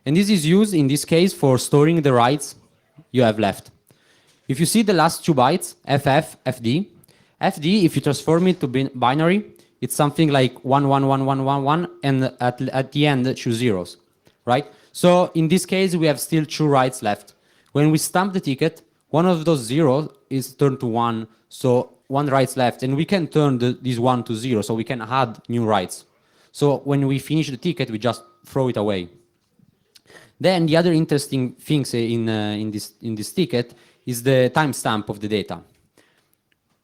And this is used in this case for storing the writes you have left. If you see the last two bytes, FF, FD, FD, if you transform it to binary, it's something like 1, 1, 1, 1, 1, 1, and at the end, two zeros, right? So in this case, we have still two writes left. When we stamp the ticket, one of those zeros is turned to 1, so one writes left, and we can turn this 1 to 0, so we can add new writes. So when we finish the ticket, we just throw it away. Then the other interesting things in this ticket is the timestamp of the data,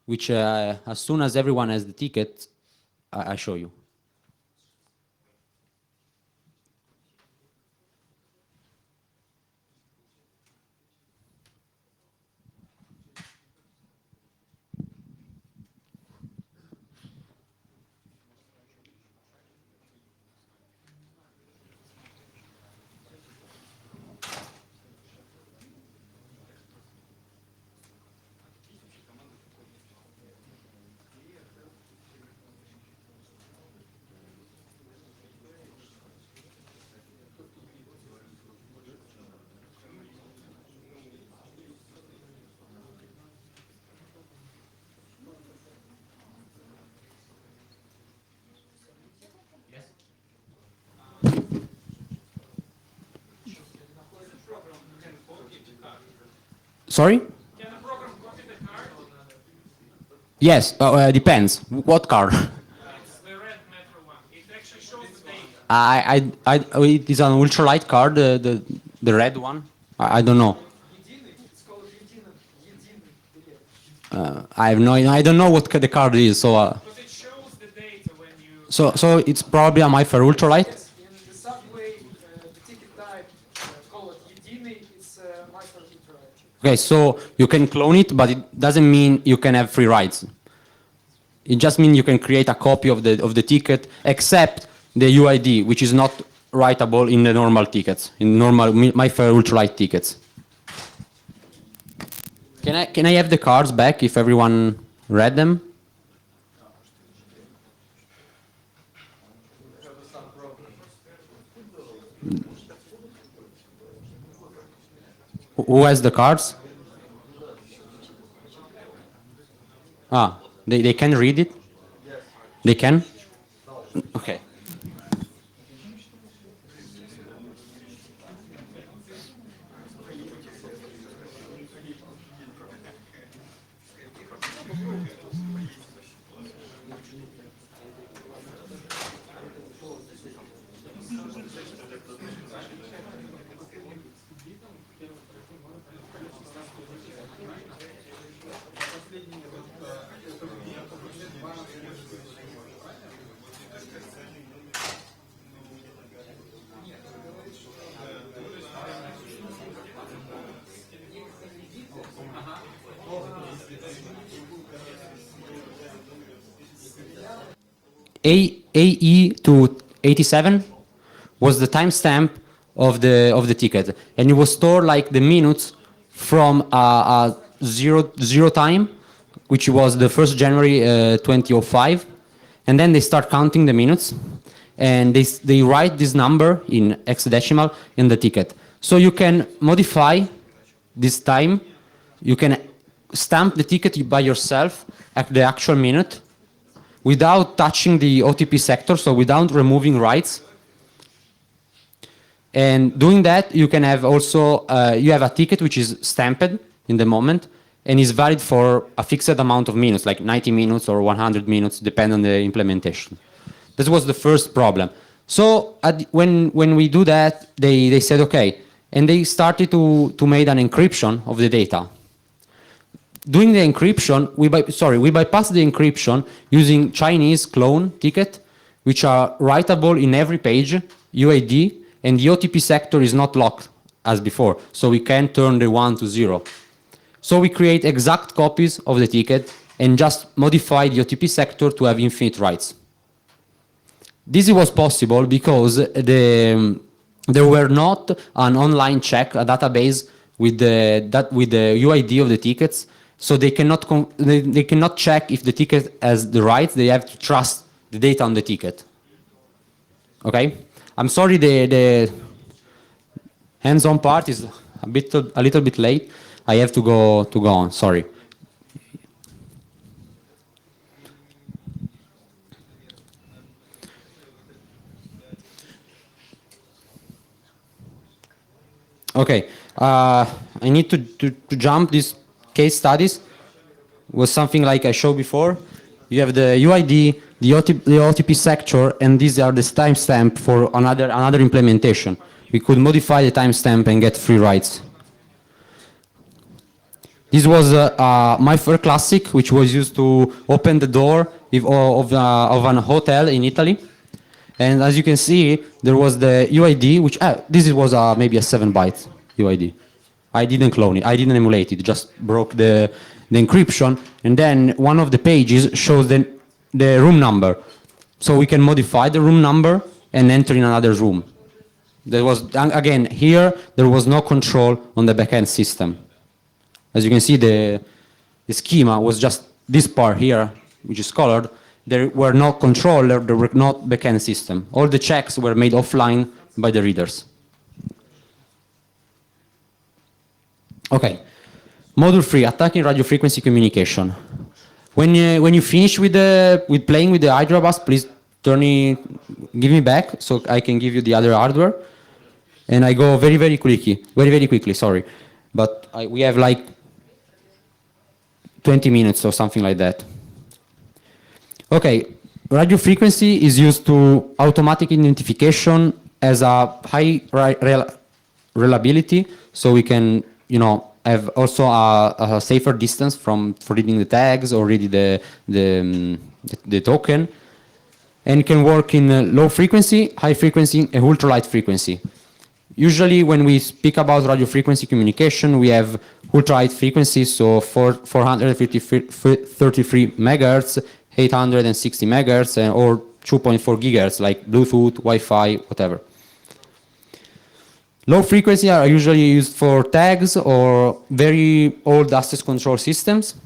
which as soon as everyone has the ticket, I show you. Sorry? Can the program copy the card? Yes, depends. What card? It's the red Metro one. It actually shows the data. It is an ultralight card, the red one. I don't know. It's called Единый. I have no. I don't know what the card is. So, Because it shows the data when you... so it's probably a MyFair Ultralight. Yes, in the subway, the ticket type, call it Единый, it's MyFair Ultralight. Okay, so you can clone it, but it doesn't mean you can have free rides. It just means you can create a copy of the ticket, except the UID, which is not writable in the normal tickets, in normal MyFair Ultralight tickets. Can I have the cards back if everyone read them? Who has the cards? Ah, they can read it? They can? Okay. AE to 87 was the timestamp of the ticket, and it was stored like the minutes from a zero time, which was the 1st January 2005, and then they start counting the minutes, and they write this number in hexadecimal in the ticket. So you can modify this time, you can stamp the ticket by yourself at the actual minute, without touching the OTP sector, so without removing writes. And doing that, you can have also, you have a ticket which is stamped in the moment and is valid for a fixed amount of minutes, like 90 minutes or 100 minutes, depending on the implementation. This was the first problem. So when we do that, they said, okay, and they started to make an encryption of the data. Doing the encryption, we bypass the encryption using Chinese clone ticket, which are writable in every page, UID, and the OTP sector is not locked as before, so we can turn the 1 to 0. So we create exact copies of the ticket and just modify the OTP sector to have infinite writes. This was possible because there were not an online check, a database with the UID of the tickets. So they cannot check if the ticket has the rights. They have to trust the data on the ticket. Okay, I'm sorry the hands-on part is a little bit late. I have to go on. Sorry. Okay, I need to jump this. Case studies was something like I showed before. You have the UID, the OTP sector, and these are the timestamp for another implementation. We could modify the timestamp and get free writes. This was my first classic, which was used to open the door of an hotel in Italy. And as you can see, there was the UID, which this was maybe a 7-byte UID. I didn't clone it, I didn't emulate it, just broke the encryption, and then one of the pages shows the room number. So we can modify the room number and enter in another room. There was, again, here, there was no control on the backend system. As you can see, the schema was just this part here, which is colored. There were no controller, there were no backend system. All the checks were made offline by the readers. Okay, module 3, attacking radio frequency communication. When you finish with playing with the Hydra bus, please give me back so I can give you the other hardware. And I go very quickly, sorry. But we have like 20 minutes or something like that. Okay, radio frequency is used to automatic identification as a high reliability, so we can have also a safer distance for reading the tags or reading the token, and it can work in low frequency, high frequency, and ultralight frequency. Usually, when we speak about radio frequency communication, we have ultralight frequencies, so 433 megahertz, 860 megahertz, or 2.4 gigahertz, like Bluetooth, Wi-Fi, whatever. Low frequency are usually used for tags or very old access control systems.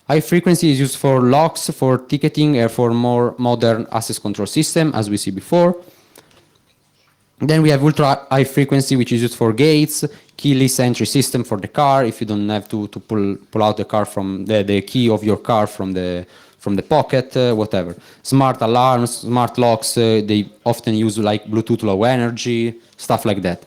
High frequency is used for locks, for ticketing, or for more modern access control system, as we see before. Then we have ultra high frequency, which is used for gates, keyless entry system for the car, if you don't have to pull out the car from the key of your car from the from the pocket, whatever. Smart alarms, smart locks, they often use like Bluetooth low energy, stuff like that.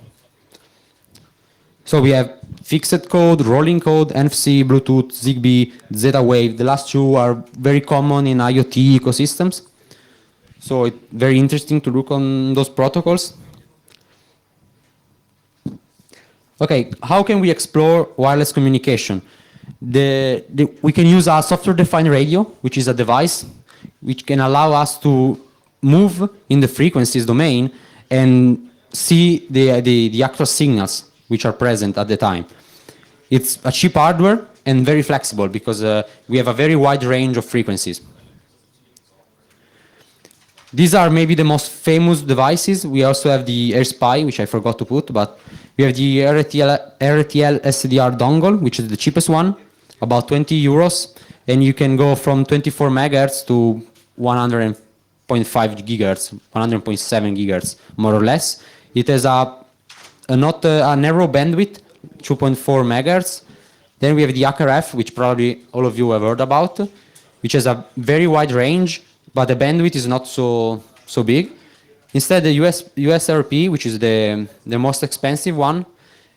So we have fixed code, rolling code, NFC, Bluetooth, Zigbee, Z-Wave. The last two are very common in IoT ecosystems. So it's very interesting to look on those protocols. Okay, how can we explore wireless communication? We can use a software-defined radio, which is a device which can allow us to move in the frequencies domain and see the actual signals which are present at the time. It's a cheap hardware and very flexible because we have a very wide range of frequencies. These are maybe the most famous devices. We also have the AirSpy, which I forgot to put, but we have the RTL SDR dongle, which is the cheapest one, about 20 euros, and you can go from 24 megahertz to 100.5 gigahertz, 100.7 gigahertz, more or less. It has not a narrow bandwidth, 2.4 megahertz. Then we have the HRF, which probably all of you have heard about, which has a very wide range, but the bandwidth is not so big. Instead, the USRP, which is the most expensive one,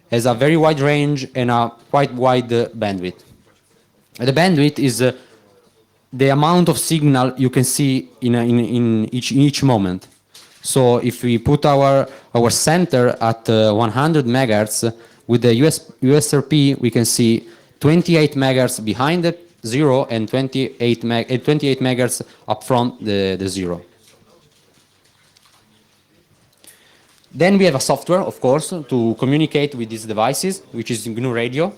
has a very wide range and a quite wide bandwidth. The bandwidth is the amount of signal you can see in each moment. So if we put our center at 100 megahertz, with the USRP, we can see 28 megahertz behind the zero and 28 megahertz up front the zero. Then we have a software, of course, to communicate with these devices, which is GNU Radio.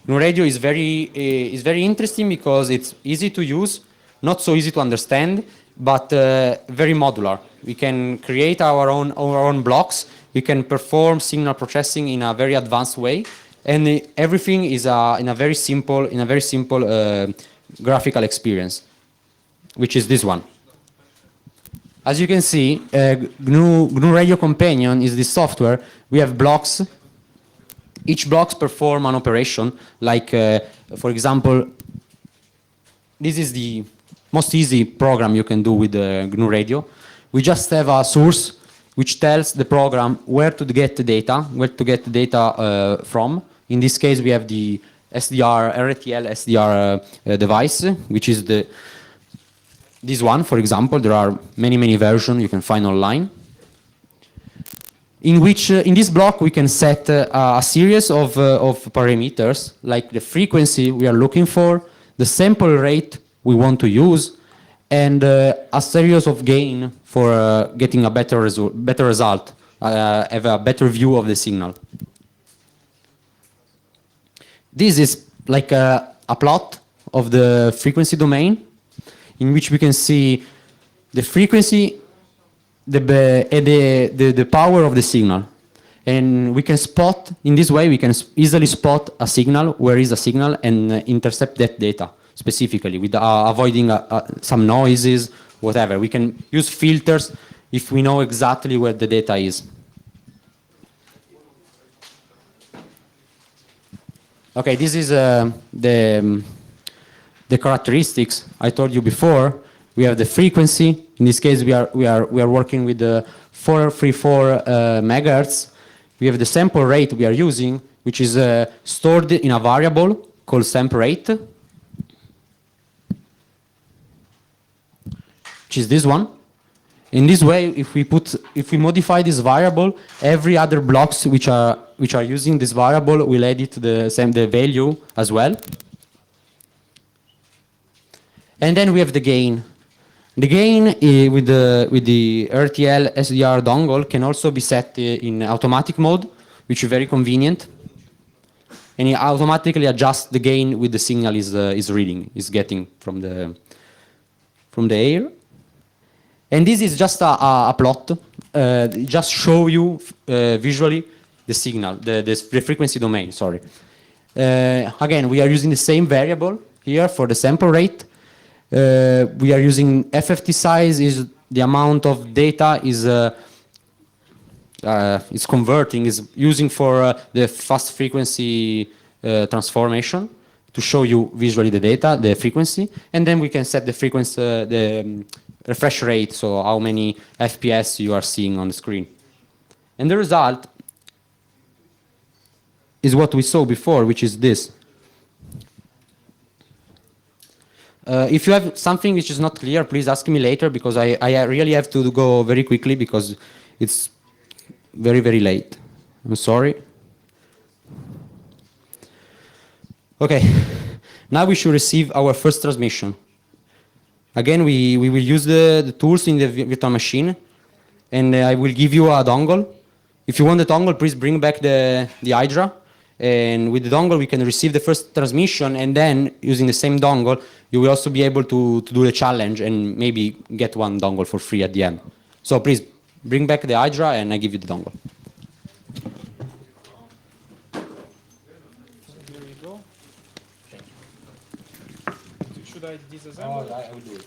GNU Radio is very interesting because it's easy to use, not so easy to understand, but very modular. We can create our own blocks. We can perform signal processing in a very advanced way, and everything is in a very simple graphical experience, which is this one. As you can see, GNU Radio Companion is this software. We have blocks. Each blocks perform an operation. Like, for example, this is the most easy program you can do with GNU Radio. We just have a source which tells the program where to get the data, from. In this case, we have the RTL SDR device, which is this one, for example. There are many versions you can find online. In this block we can set a series of parameters, like the frequency we are looking for, the sample rate we want to use, and a series of gain for getting a better result, have a better view of the signal. This is like a plot of the frequency domain, in which we can see the frequency, the power of the signal. And we can spot, in this way, we can easily spot a signal, where is a signal, and intercept that data specifically, with avoiding some noises, whatever. We can use filters if we know exactly where the data is. Okay, this is the characteristics I told you before. We have the frequency. In this case, we are working with the 434 megahertz. We have the sample rate we are using, which is stored in a variable called sample rate, which is this one. In this way, if we modify this variable, every other blocks which are using this variable will edit the value as well. And then we have the gain. The gain with the RTL SDR dongle can also be set in automatic mode, which is very convenient. And it automatically adjusts the gain with the signal is getting from the air. And this is just a plot, just show you visually the signal, the frequency domain, sorry. Again, we are using the same variable here for the sample rate. We are using FFT size, is the amount of data is converting, is using for the fast frequency transformation. to show you visually the data, the frequency, and then we can set the frequency, refresh rate, so how many FPS you are seeing on the screen. And the result is what we saw before, which is this. If you have something which is not clear, please ask me later, because I really have to go very quickly because it's very, very late. I'm sorry. Okay, now we should receive our first transmission. Again, we will use the tools in the virtual machine, and I will give you a dongle. If you want the dongle, please bring back the Hydra. And with the dongle, we can receive the first transmission, and then using the same dongle, you will also be able to do the challenge and maybe get one dongle for free at the end. So please bring back the Hydra, and I give you the dongle. Here we go. Should I disassemble? I will do it.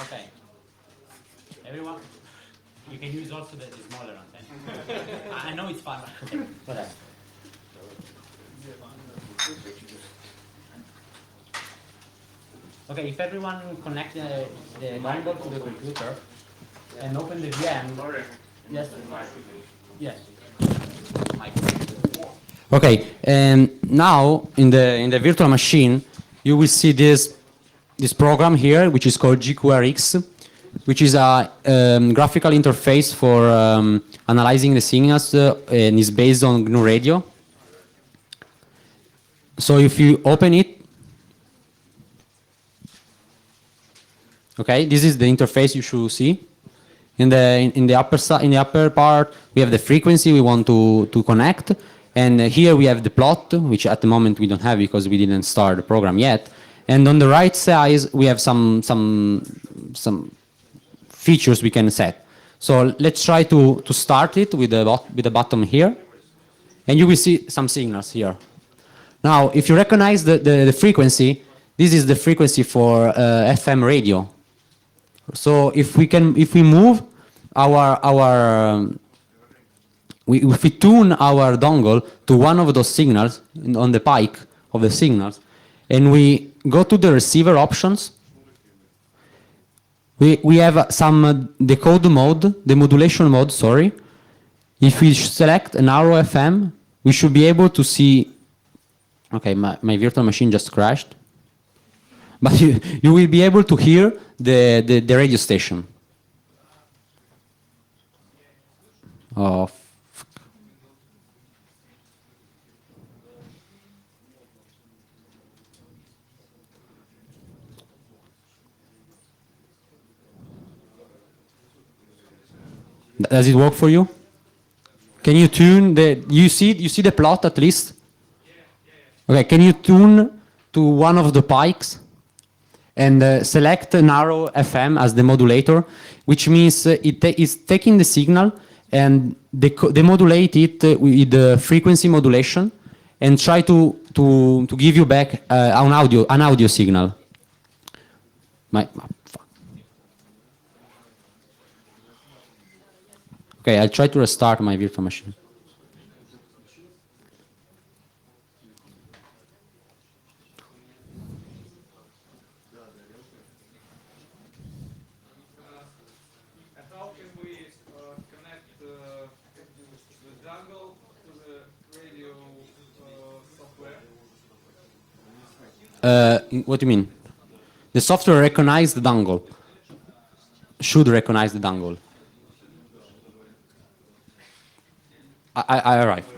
Okay. Everyone, you can use also the smaller antenna. I know it's fun. Okay. Whatever. Okay, if everyone connect the dongle to the computer and open the VM. Yes. Yes. Okay, and now in the virtual machine, you will see this program here, which is called GQRX, which is a graphical interface for analyzing the signals and is based on GNU Radio. So if you open it, okay, this is the interface you should see. In the upper part, we have the frequency we want to connect, and here we have the plot, which at the moment we don't have because we didn't start the program yet. And on the right side, we have some features we can set. So let's try to start it with the button here, and you will see some signals here. Now, if you recognize the frequency, this is the frequency for FM radio. So if we move if we tune our dongle to one of those signals on the pike of the signals, and we go to the receiver options, we have some decode mode, the modulation mode, sorry. If we select an narrow FM, we should be able to see, okay, my virtual machine just crashed, but you will be able to hear the radio station. Oh, fuck. Does it work for you? Can you tune you see the plot at least? Okay, can you tune to one of the pikes and select narrow FM as the modulator, which means it is taking the signal and demodulate it with the frequency modulation and try to to give you back an audio signal. Fuck. Okay, I'll try to restart my virtual machine. And how can we connect the dongle to the radio software? What do you mean? The software recognizes the dongle. Should recognize the dongle. I arrived.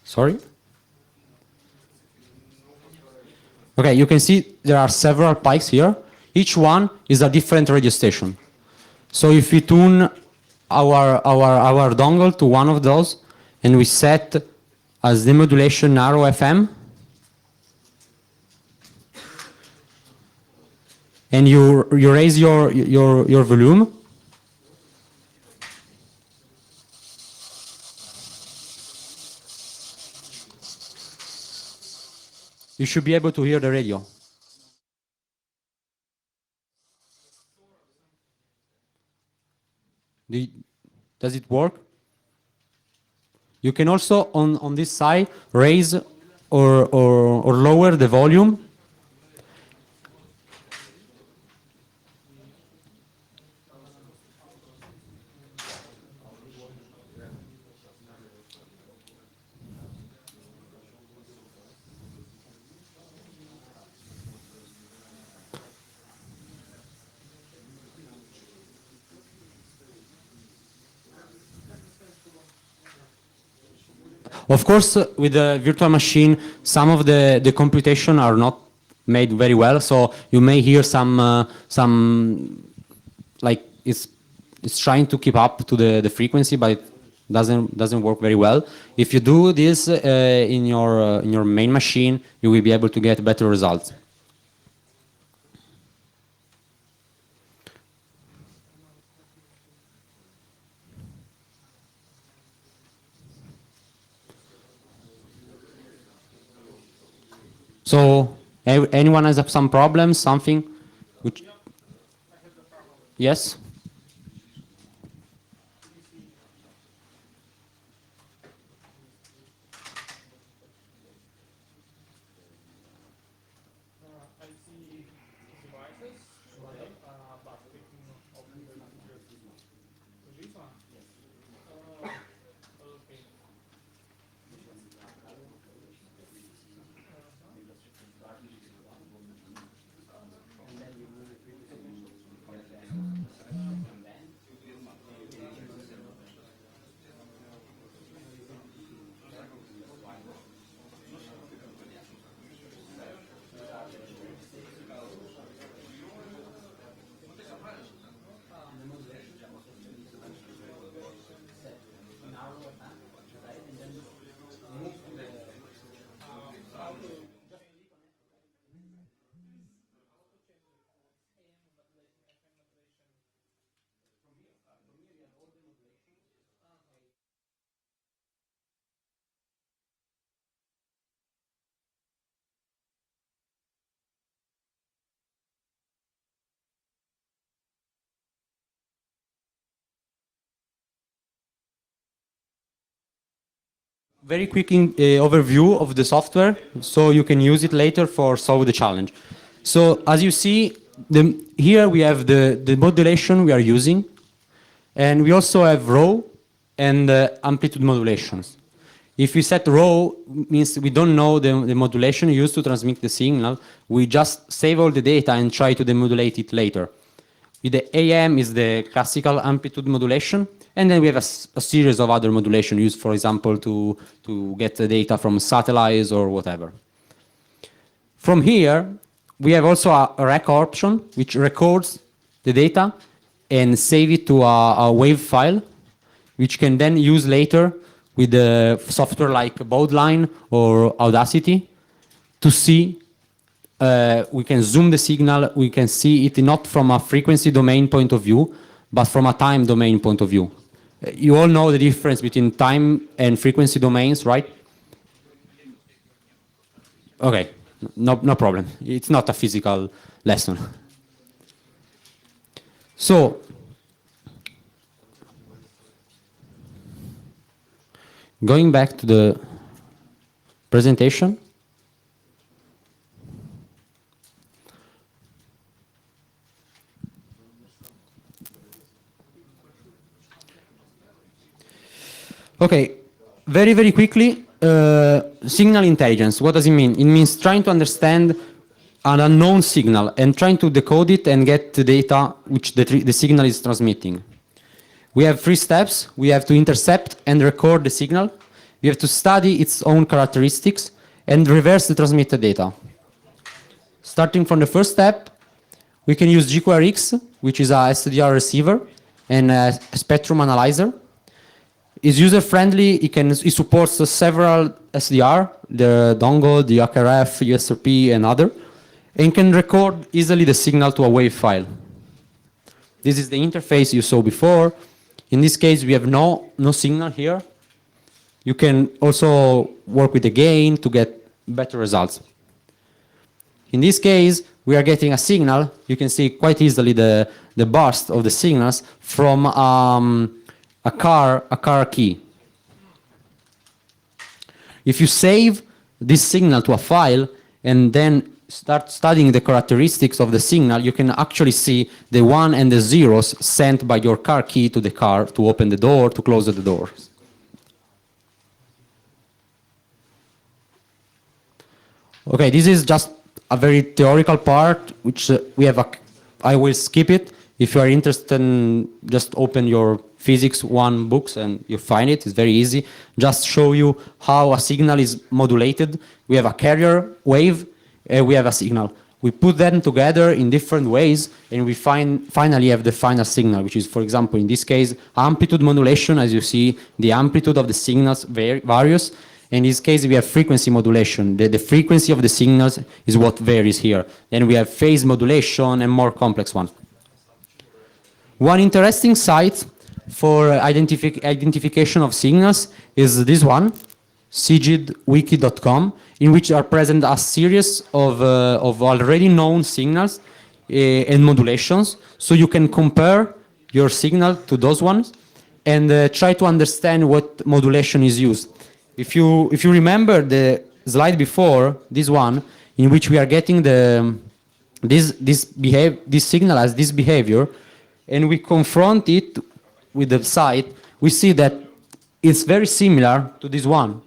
Sorry? Okay, you can see there are several pikes here. Each one is a different radio station. So if we tune our dongle to one of those and we set as demodulation narrow FM, and you raise your volume, you should be able to hear the radio. Does it work? You can also, on this side, raise or lower the volume. Of course, with the virtual machine, some of the computation are not made very well, so you may hear some like it's trying to keep up to the frequency, but it doesn't work very well. If you do this in your main machine, you will be able to get better results. So anyone has some problems, something? Which, yes? I see devices, but picking of this one. Okay. very quick overview of the software, so you can use it later for solve the challenge. So as you see, here we have the modulation we are using, and we also have row and amplitude modulations. If we set row, means we don't know the modulation used to transmit the signal. We just save all the data and try to demodulate it later. With the AM is the classical amplitude modulation, and then we have a series of other modulation used, for example, to get the data from satellites or whatever. From here, we have also a rec option, which records the data and save it to a wave file, which can then use later with the software like Baudline or Audacity to see. We can zoom the signal, we can see it not from a frequency domain point of view, but from a time domain point of view. You all know the difference between time and frequency domains, right? Okay, no problem. It's not a physical lesson. So, going back to the presentation. Okay, very, very quickly, signal intelligence, what does it mean? It means trying to understand an unknown signal and trying to decode it and get the data which the signal is transmitting. We have 3 steps. We have to intercept and record the signal. We have to study its own characteristics and reverse the transmitted data. Starting from the first step, we can use GQRX, which is a SDR receiver and a spectrum analyzer. It's user-friendly. It supports several SDR, the dongle, the AKRF, USRP, and other, and can record easily the signal to a wave file. This is the interface you saw before. In this case, we have no signal here. You can also work with the gain to get better results. In this case, we are getting a signal. You can see quite easily the burst of the signals from a car key. If you save this signal to a file and then start studying the characteristics of the signal, you can actually see the 1 and the zeros sent by your car key to the car to open the door, to close the doors. Okay, this is just a very theoretical part, which I will skip it. If you are interested, just open your Physics 1 books and you find it. It's very easy. Just show you how a signal is modulated. We have a carrier wave, we have a signal. We put them together in different ways, and we finally have the final signal, which is, for example, in this case, amplitude modulation. As you see, the amplitude of the signals varies. In this case, we have frequency modulation. The frequency of the signals is what varies here. Then we have phase modulation and more complex ones. One interesting site for identification of signals is this one, cgidwiki.com, in which are present a series of already known signals and modulations. So you can compare your signal to those ones and try to understand what modulation is used. If you remember the slide before, this one, in which we are getting this signal as this behavior, and we confront it with the site, we see that it's very similar to this one.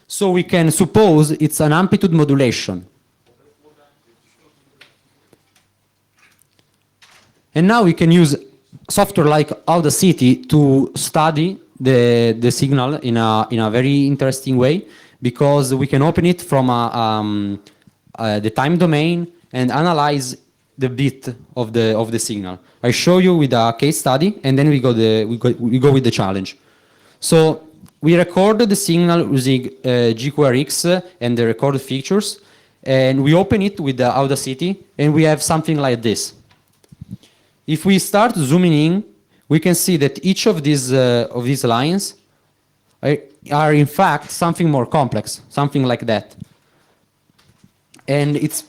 So we can suppose it's an amplitude modulation. And now we can use software like Audacity to study the signal in a very interesting way, because we can open it from the time domain and analyze the bit of the signal. I show you with a case study, and then we go with the challenge. So we recorded the signal using GQRX and the recorded features, and we open it with the Audacity, and we have something like this. If we start zooming in, we can see that each of these lines are in fact something more complex, something like that. And it's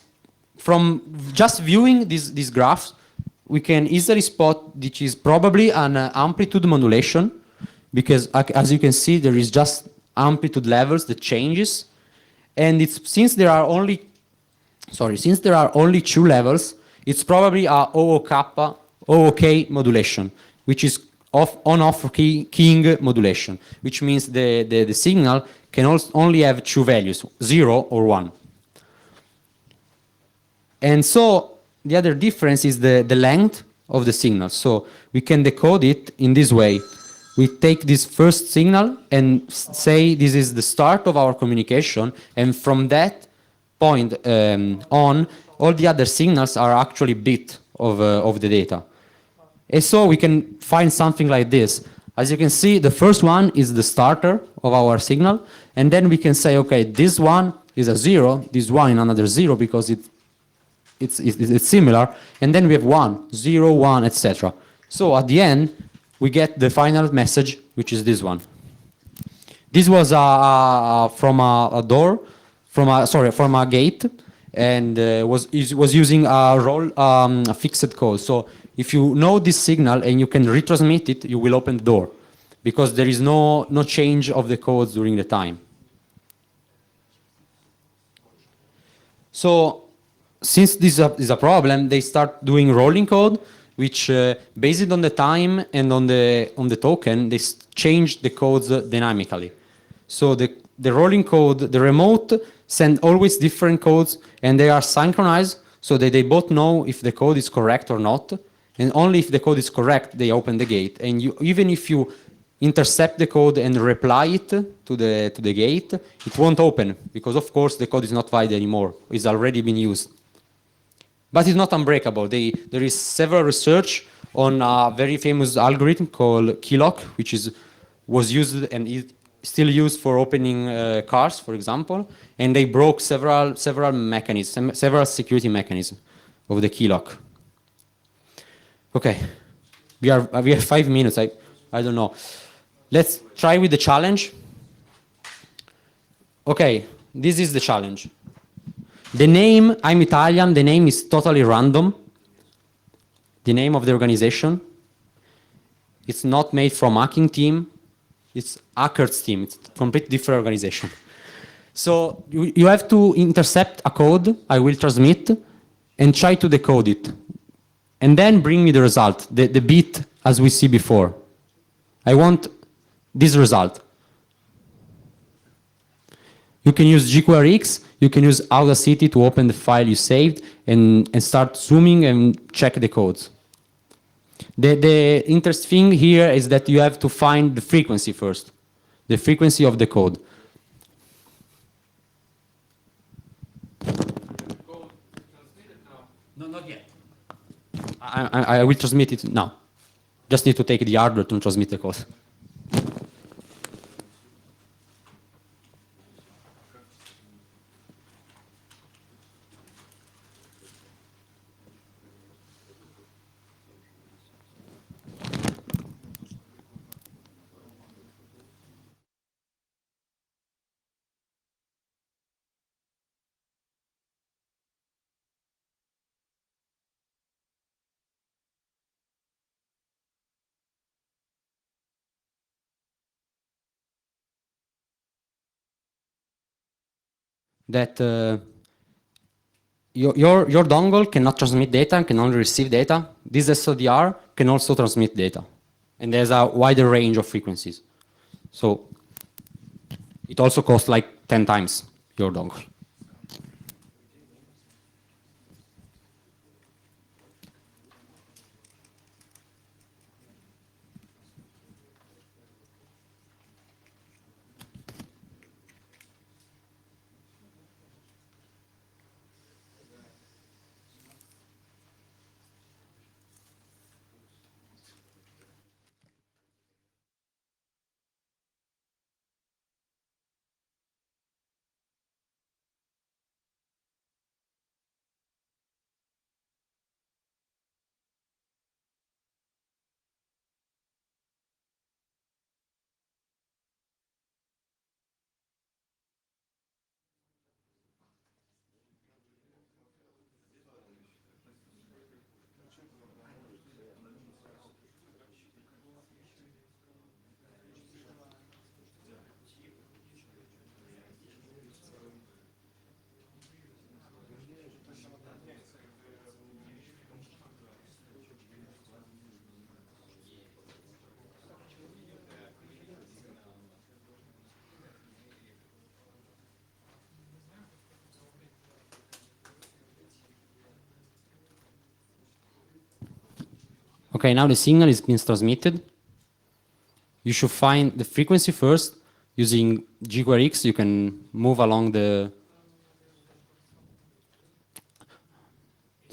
from just viewing these graphs, we can easily spot which is probably an amplitude modulation, because as you can see, there is just amplitude levels that changes, and since there are only two levels, it's probably a OOK modulation, which is on-off keying modulation, which means the signal can only have two values, 0 or 1. And so the other difference is the length of the signal. So we can decode it in this way. We take this first signal and say this is the start of our communication, and from that point on, all the other signals are actually bit of the data. And so we can find something like this. As you can see, the first one is the starter of our signal, and then we can say, okay, this one is a 0, this one is another 0 because it's similar, and then we have 1, 0, 1, etc. So at the end, we get the final message, which is this one. This was from a door, from a gate, and was using a fixed code. So if you know this signal and you can retransmit it, you will open the door, because there is no change of the codes during the time. So since this is a problem, they start doing rolling code, which based on the time and on the token, they change the codes dynamically. So the rolling code, the remote send always different codes, and they are synchronized so that they both know if the code is correct or not. And only if the code is correct, they open the gate. And even if you intercept the code and reply it to the gate, it won't open, because of course the code is not valid anymore. It's already been used. But it's not unbreakable. There is several research on a very famous algorithm called keylock, which was used and is still used for opening cars, for example. And they broke several mechanisms, several security mechanisms of the keylock. Okay, we have 5 minutes. I don't know. Let's try with the challenge. Okay, this is the challenge. The name, I'm Italian, the name is totally random. The name of the organization. It's not made from hacking team. It's hackers team. It's a completely different organization. So you have to intercept a code I will transmit and try to decode it. And then bring me the result, the bit as we see before. I want this result. You can use GQRX, you can use Audacity to open the file you saved and start zooming and check the codes. The interesting thing here is that you have to find the frequency first, the frequency of the code. No, not yet. I will transmit it now. Just need to take the hardware to transmit the code. That your dongle cannot transmit data, can only receive data. This SODR can also transmit data. And there's a wider range of frequencies. So it also costs like 10 times your dongle. Okay, now the signal is being transmitted. You should find the frequency first. Using GQRX, you can move along the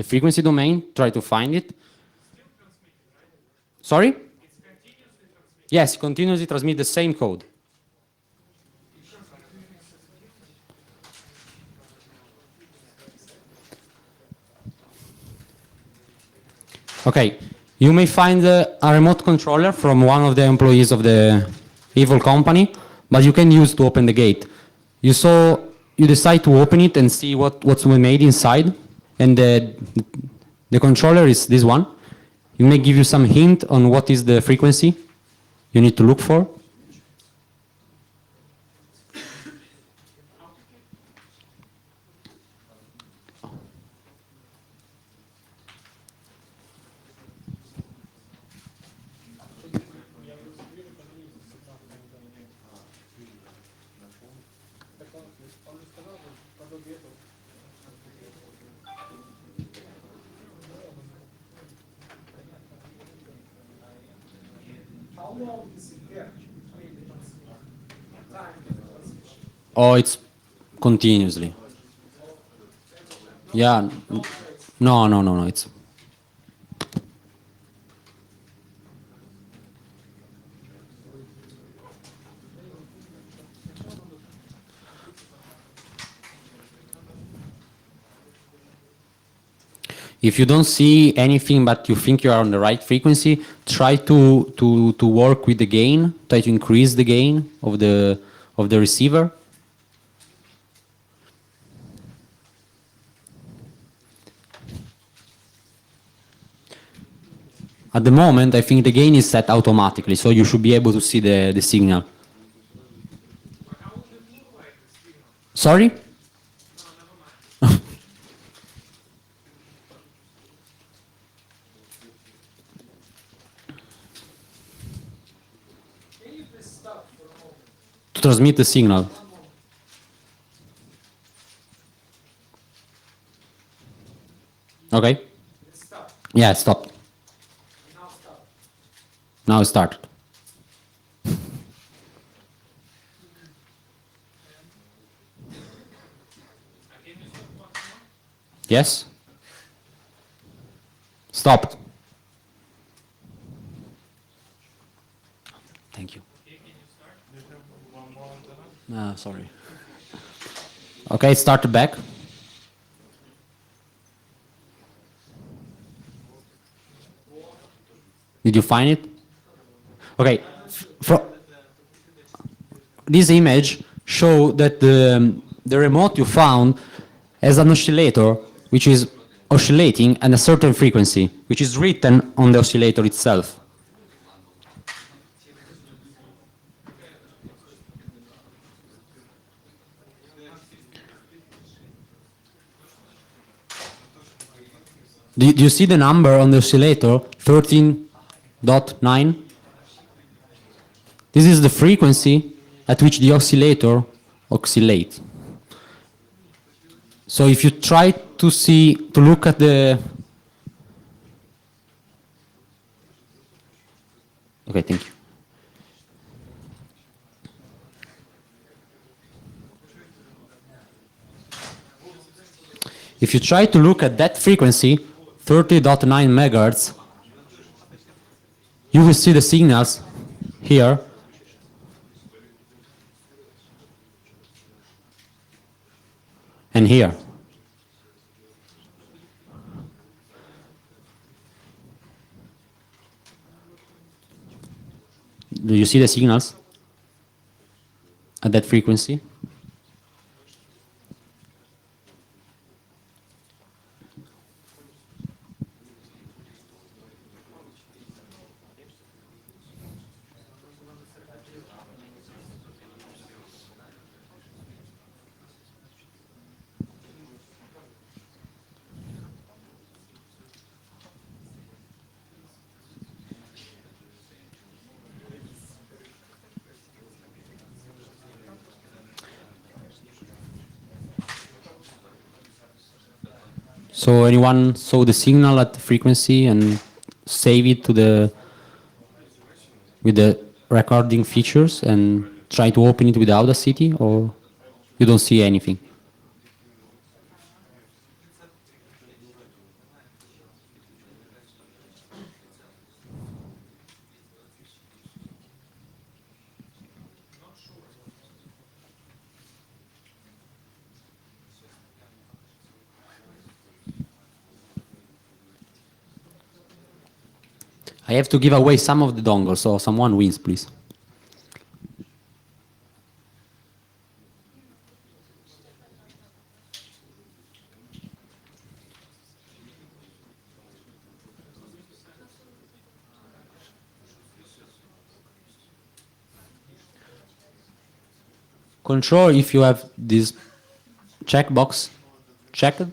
frequency domain, try to find it. Sorry? Yes, continuously transmit the same code. Okay, you may find a remote controller from one of the employees of the evil company, but you can use to open the gate. You decide to open it and see what's made inside, and the controller is this one. It may give you some hint on what is the frequency you need to look for. How long is it there? I mean, the time transmission. Oh, it's continuously. Yeah. No. It's if you don't see anything but you think you are on the right frequency, try to work with the gain, try to increase the gain of the receiver. At the moment, I think the gain is set automatically, so you should be able to see the signal. Sorry? Can you please stop for a moment? To transmit the signal. One moment. Okay? Let's stop. Yeah, it stopped. Now stop. Now it started. Yes? Stopped. Thank you. Sorry. Okay, start back. Did you find it? Okay. This image show that the remote you found has an oscillator which is oscillating at a certain frequency, which is written on the oscillator itself. Do you see the number on the oscillator, 13.9? This is the frequency at which the oscillator oscillates. So if you try to look at the... Okay, thank you. If you try to look at that frequency, 30.9 megahertz, you will see the signals here. And here. Do you see the signals at that frequency? So anyone saw the signal at the frequency and save it to the with the recording features and try to open it with Audacity, or you don't see anything? I have to give away some of the dongles, so someone wins, please. Control if you have this checkbox checked,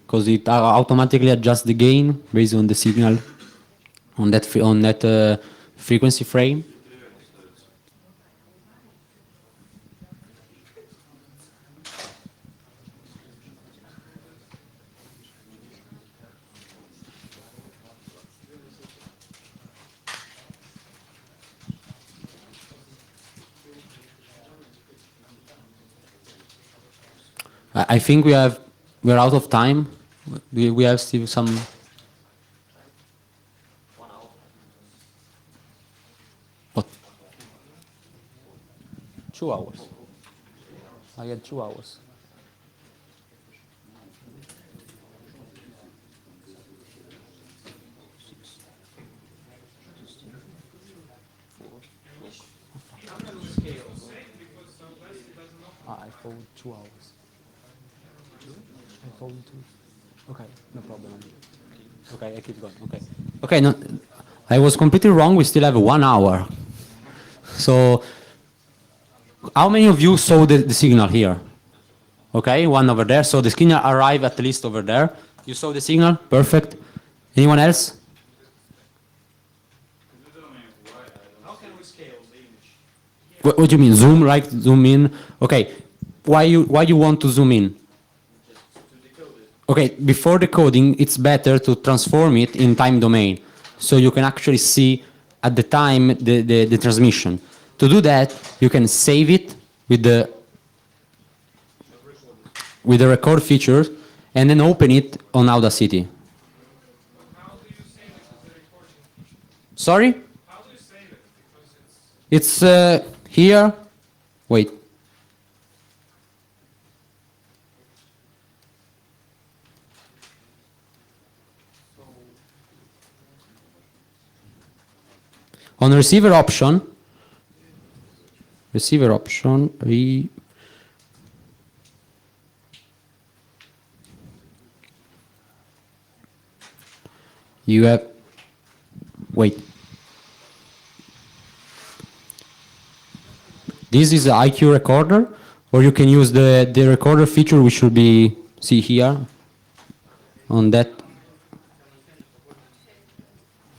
because it automatically adjusts the gain based on the signal on that frequency frame. I think we're out of time. We have still some. 1 hour. What? 2 hours. I had 2 hours. I followed 2 hours. I followed 2. Okay, no problem. Okay, I keep going. Okay. Okay, no, I was completely wrong. We still have 1 hour. So, how many of you saw the signal here? Okay, one over there. So the signal arrived at least over there. You saw the signal? Perfect. Anyone else? How can we scale the image? What do you mean? Zoom, right? Zoom in? Okay. Why you want to zoom in? Okay, before decoding, it's better to transform it in time domain, so you can actually see at the time the transmission. To do that, you can save it with the record feature, and then open it on Audacity. How do you save it as a recording? Sorry? How do you save it? Because It's here. Wait. On receiver option, you have, wait. This is the IQ recorder, or you can use the recorder feature, which should be, see here, on that.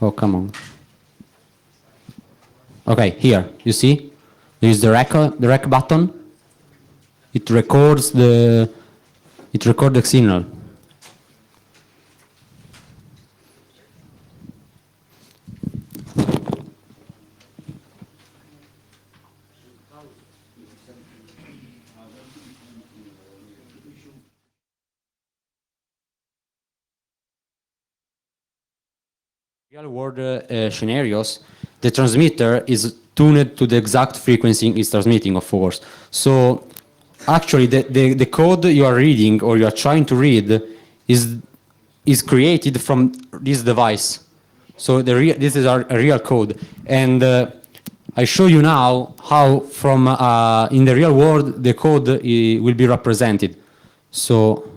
Oh, come on. Okay, here, you see? There is the rec button. It records the signal. Real world scenarios, the transmitter is tuned to the exact frequency it's transmitting, of course. So actually the code you are reading or you are trying to read is created from this device. So this is a real code. And I show you now how from in the real world the code will be represented. So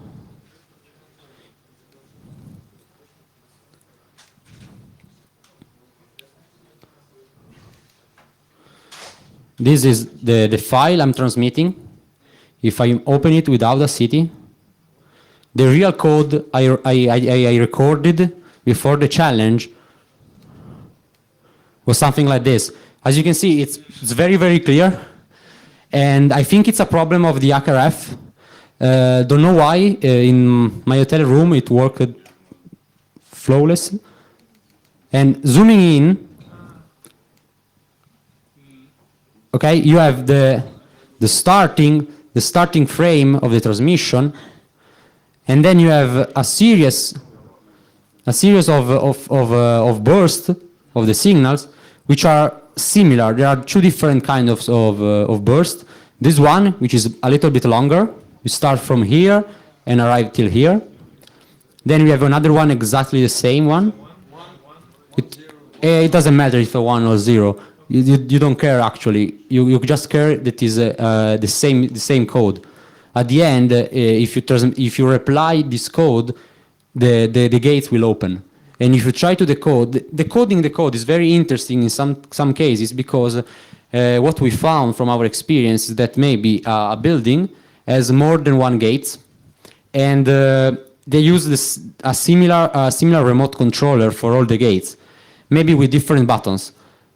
this is the file I'm transmitting. If I open it with Audacity, the real code I recorded before the challenge was something like this. As you can see, it's very, very clear. And I think it's a problem of the HackerF. Don't know why. In my hotel room, it worked flawless. And zooming in, okay, you have the starting frame of the transmission, and then you have a series of bursts of the signals, which are similar. There are two different kinds of bursts. This one, which is a little bit longer, you start from here and arrive till here. Then we have another one, exactly the same one. It doesn't matter if a 1 or 0. You don't care actually. You just care that is the same code. At the end, if you reply this code, the gates will open. And if you try to decode, decoding the code is very interesting in some cases, because what we found from our experience is that maybe a building has more than one gate, and they use a similar remote controller for all the gates, maybe with different buttons.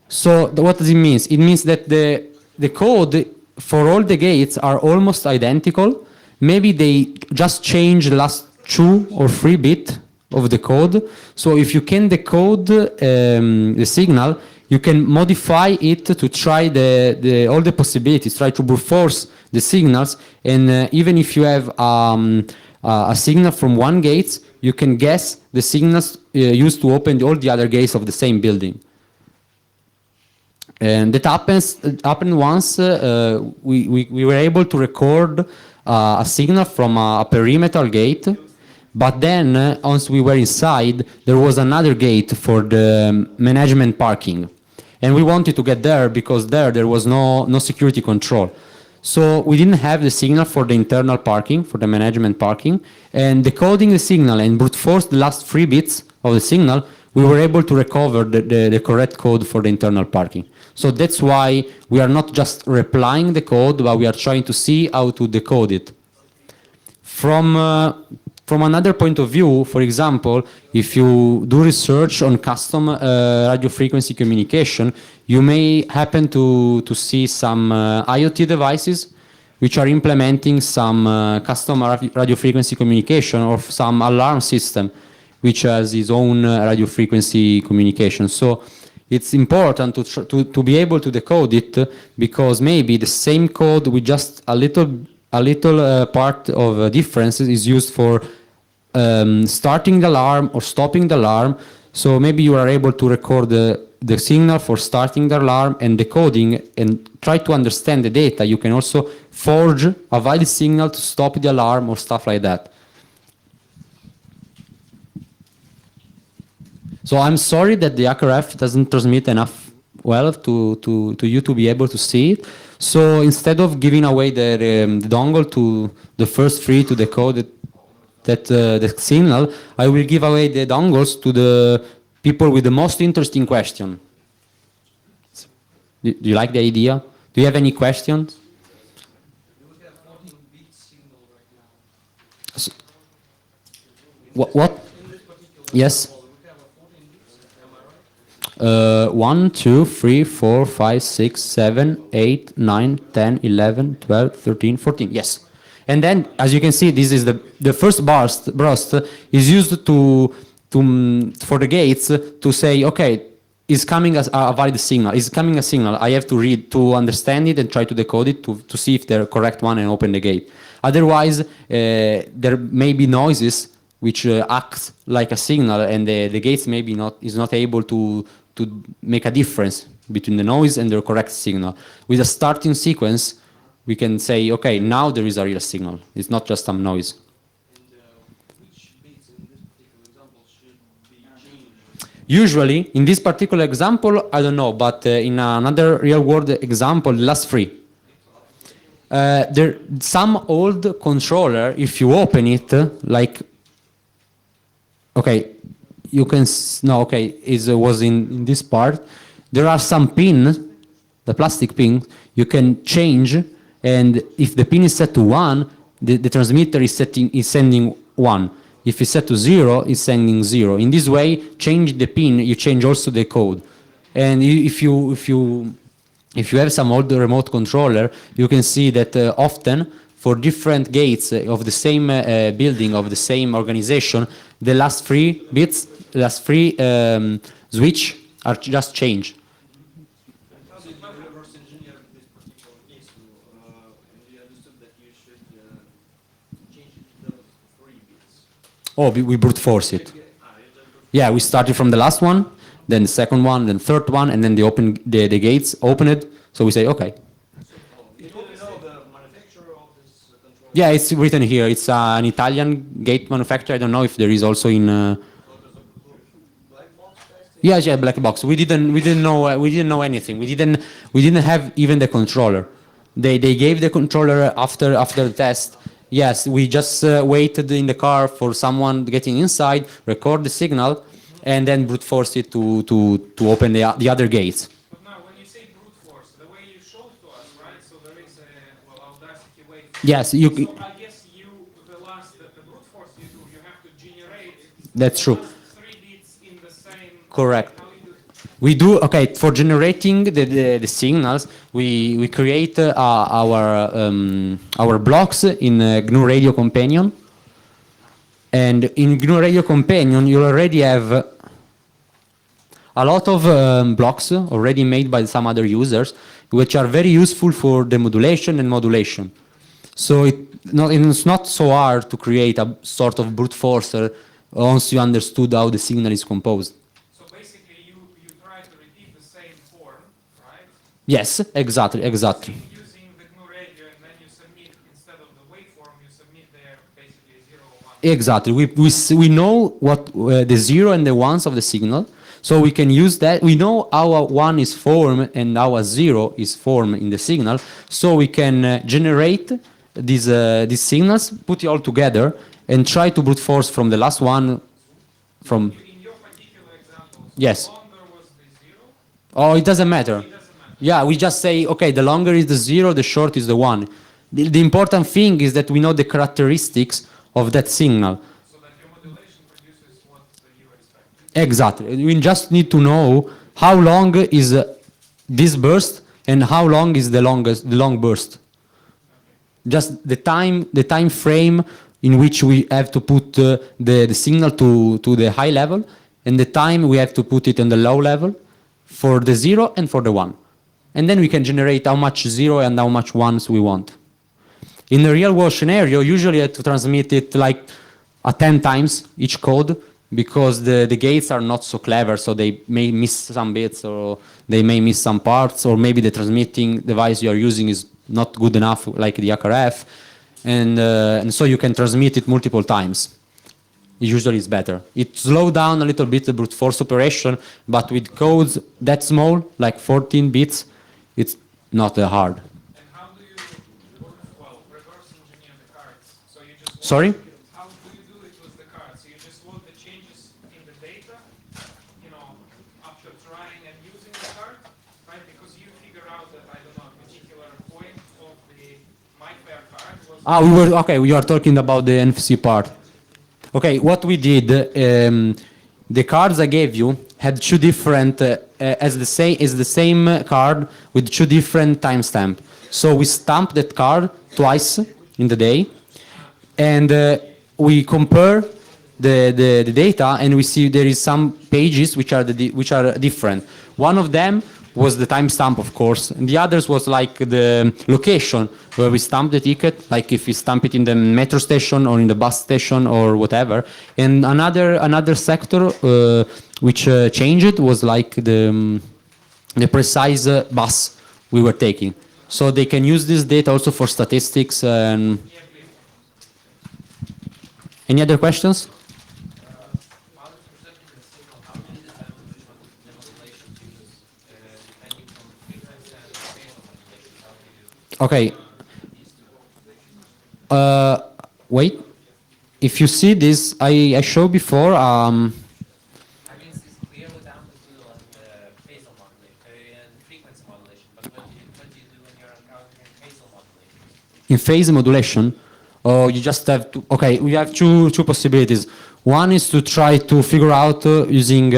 So what does it mean? It means that the code for all the gates are almost identical. Maybe they just change the last 2 or 3 bits of the code. So if you can decode the signal, you can modify it to try all the possibilities, try to brute force the signals, and even if you have a signal from one gate, you can guess the signals used to open all the other gates of the same building. And that happened once. We were able to record a signal from a perimeter gate, but then once we were inside, there was another gate for the management parking, and we wanted to get there because there was no security control. So we didn't have the signal for the internal parking, for the management parking, and decoding the signal and brute force the last 3 bits of the signal, we were able to recover the correct code for the internal parking. So that's why we are not just replying the code, but we are trying to see how to decode it. From another point of view, for example, if you do research on custom radio frequency communication, you may happen to see some IoT devices which are implementing some custom radio frequency communication, or some alarm system which has its own radio frequency communication. So it's important to be able to decode it, because maybe the same code with just a little part of differences is used for starting the alarm or stopping the alarm. So maybe you are able to record the signal for starting the alarm and decoding, and try to understand the data. You can also forge a valid signal to stop the alarm or stuff like that. So I'm sorry that the HackerF doesn't transmit enough well to you to be able to see it. So instead of giving away the dongle to the first 3 to decode the signal, I will give away the dongles to the people with the most interesting question. Do you like the idea? Do you have any questions? So, what? Yes. 1, 2, 3, 4, 5, 6, 7, 8, 9, 10, 11, 12, 13, 14. Yes. And then, as you can see, this is the first burst is used for the gates to say, okay, is coming as a valid signal. Is coming a signal. I have to read to understand it and try to decode it to see if they're correct one and open the gate. Otherwise, there may be noises which act like a signal, and the gates maybe is not able to make a difference between the noise and the correct signal. With a starting sequence, we can say, okay, now there is a real signal. It's not just some noise. Which bits in this particular example should be changed? Usually, in this particular example, I don't know, but in another real-world example, the last 3. Some old controller, if you open it, like, okay, you can, no, okay, it was in this part. There are some pins, the plastic pins, you can change, and if the pin is set to 1, the transmitter is sending 1. If it's set to 0, it's sending 0. In this way, change the pin, you change also the code. And if you have some old remote controller, you can see that often for different gates of the same building, of the same organization, the last 3 bits, last 3 switch are just changed. How did you reverse engineer this particular case? And we understood that you should change it to those 3 bits. Oh, we brute force it. Yeah, we started from the last one, then the second one, then third one, and then the gates open it. So we say, okay. You don't know the manufacturer of this controller? Yeah, it's written here. It's an Italian gate manufacturer. I don't know if there is also in. Black box testing? Yeah, black box. We didn't know anything. We didn't have even the controller. They gave the controller after the test. Yes, we just waited in the car for someone getting inside, record the signal, and then brute force it to open the other gates. But now, when you say brute force, the way you showed to us, right? So there is a Audacity way. Yes, So I guess the brute force you do, you have to generate. That's true. The last 3 bits in the same. Correct. How you do it? We do, okay, for generating the signals, we create our blocks in GNU Radio Companion. And in GNU Radio Companion, you already have a lot of blocks already made by some other users, which are very useful for demodulation and modulation. So it's not so hard to create a sort of brute forcer once you understood how the signal is composed. So basically, you try to repeat the same form, right? Yes, exactly. Using the GNU radio, and then you submit, instead of the waveform, you submit there basically 0 or 1. Exactly. We know what the 0 and the 1s of the signal, so we can use that. We know how a 1 is formed and how a 0 is formed in the signal, so we can generate these signals, put it all together, and try to brute force from the last one. From In your particular example, Yes. the longer was the 0? Oh, it doesn't matter. It doesn't matter. Yeah, we just say, okay, the longer is the 0, the short is the 1. The important thing is that we know the characteristics of that signal. So that your modulation produces what you expect. Exactly. We just need to know how long is this burst and how long is the long burst. Just the time frame in which we have to put the signal to the high level, and the time we have to put it on the low level for the 0 and for the 1. And then we can generate how much 0 and how much 1s we want. In the real world scenario, usually you have to transmit it like 10 times each code, because the gates are not so clever, so they may miss some bits, or they may miss some parts, or maybe the transmitting device you are using is not good enough, like the ACRF, and so you can transmit it multiple times. Usually it's better. It slows down a little bit the brute force operation, but with codes that small, like 14 bits, it's not that hard. And how do you, reverse engineer the cards? So you just Sorry? How do you do it with the cards? So you just load the changes in the data, after trying and using the card, right? Because you figure out that, I don't know, a particular point of the MyFair card was... We are talking about the NFC part. Okay, what we did, the cards I gave you had 2 different, as the same card with 2 different timestamp. So we stamped that card twice in the day, and we compare the data, and we see there is some pages which are different. One of them was the timestamp, of course, and the others was like the location where we stamped the ticket, like if we stamp it in the metro station or in the bus station or whatever. And another sector which changed was like the precise bus we were taking. So they can use this data also for statistics. Any other questions? Okay. Wait. If you see this, I showed before. I mean, it's clear with amplitude and phasal modulation and frequency modulation. But what do you do when you're encountering phasal modulation? In phase modulation, you just have to. Okay, we have two possibilities. One is to try to figure out using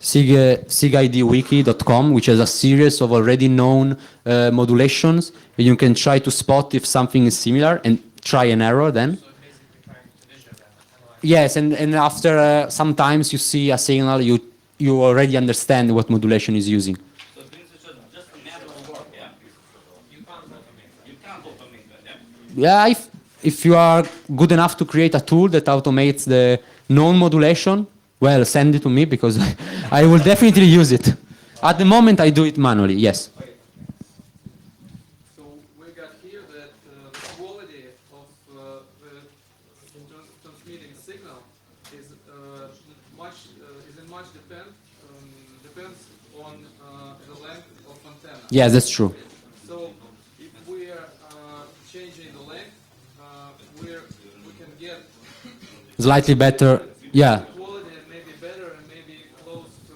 sigidwiki.com, which has a series of already known modulations. And you can try to spot if something is similar and try an error then. So basically trying to visualize and analyze. Yes, and after sometimes you see a signal, you you already understand what modulation is using. So it means it's just a matter of work, yeah? You can't automate that. You can't automate that, yeah? Yeah, if you are good enough to create a tool that automates the non-modulation, well, send it to me because I will definitely use it. At the moment, I do it manually, yes. So we got here that the quality of the transmitting signal is depends on the length of antenna. Yes, that's true. So if we are changing the length, we can get Slightly better, yeah. quality and maybe better and maybe close to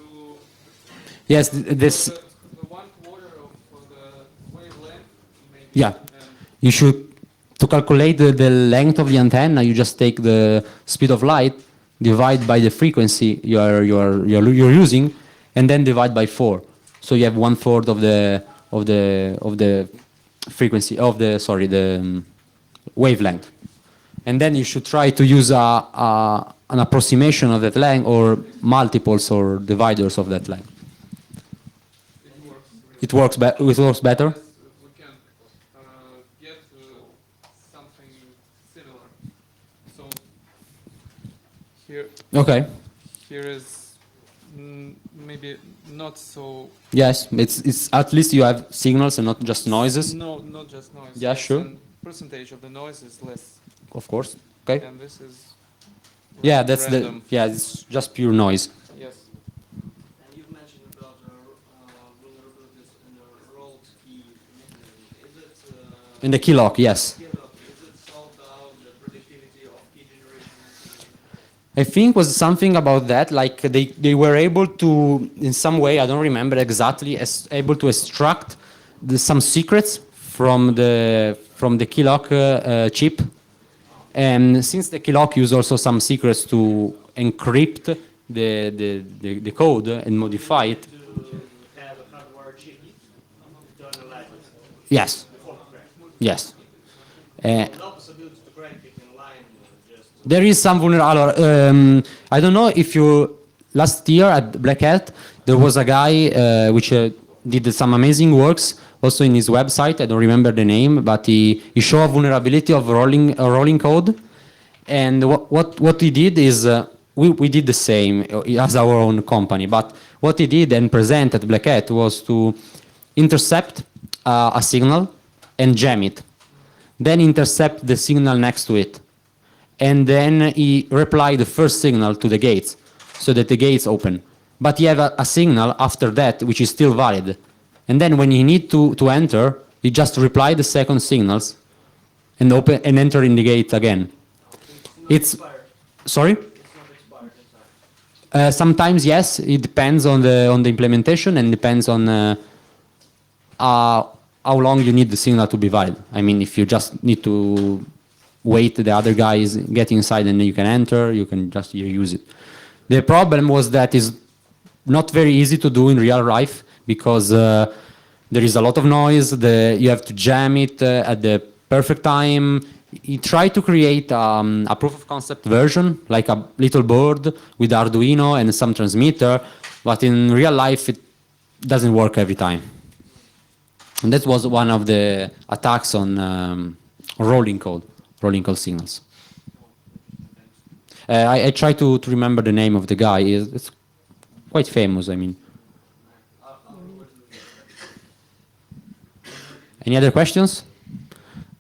Yes, this, the 1/4 of the wavelength. Maybe. yeah. You should, to calculate the length of the antenna, you just take the speed of light, divide by the frequency you're using, and then divide by 4. So you have 1/4 of the frequency of the wavelength. And then you should try to use an approximation of that length or multiples or dividers of that length. It works better. We can get something similar. So here Okay. is maybe not so. Yes, it's at least you have signals and not just noises. No, not just noise. Yeah, sure. And percentage of the noise is less, Of course. Okay. and this is. Yeah, that's random. it's just pure noise. Yes. And you've mentioned about vulnerabilities in the rolled key mechanism. Is it In the key lock, yes. is it solved out the predictivity of key generation? I think was something about that, like they were able to, in some way, I don't remember exactly, able to extract some secrets from the key lock chip. And since the key lock use also some secrets to encrypt the code and modify it. To have a hardware chip to analyze it Yes, before the crash. yes. No possibility to crack it in line, just There is some vulnerability. I don't know if you, last year at Black Hat, there was a guy which did some amazing works also in his website. I don't remember the name, but he showed a vulnerability of rolling code. And what he did is, we did the same as our own company, but what he did and presented Black Hat was to intercept a signal and jam it. Then intercept the signal next to it. And then he replied the first signal to the gates so that the gates open. But he have a signal after that which is still valid. And then when he need to enter, he just reply the second signals and open and enter in the gate again. It's sorry? it's not expired inside. Sometimes yes, it depends on the implementation and depends on how long you need the signal to be valid. I mean, if you just need to wait the other guys get inside and then you can enter, you can just use it. The problem was that it's not very easy to do in real life because there is a lot of noise, you have to jam it at the perfect time. He tried to create a proof of concept version, like a little board with Arduino and some transmitter, but in real life it doesn't work every time. And that was one of the attacks on rolling code signals. I try to remember the name of the guy. It's quite famous, I mean. Any other questions?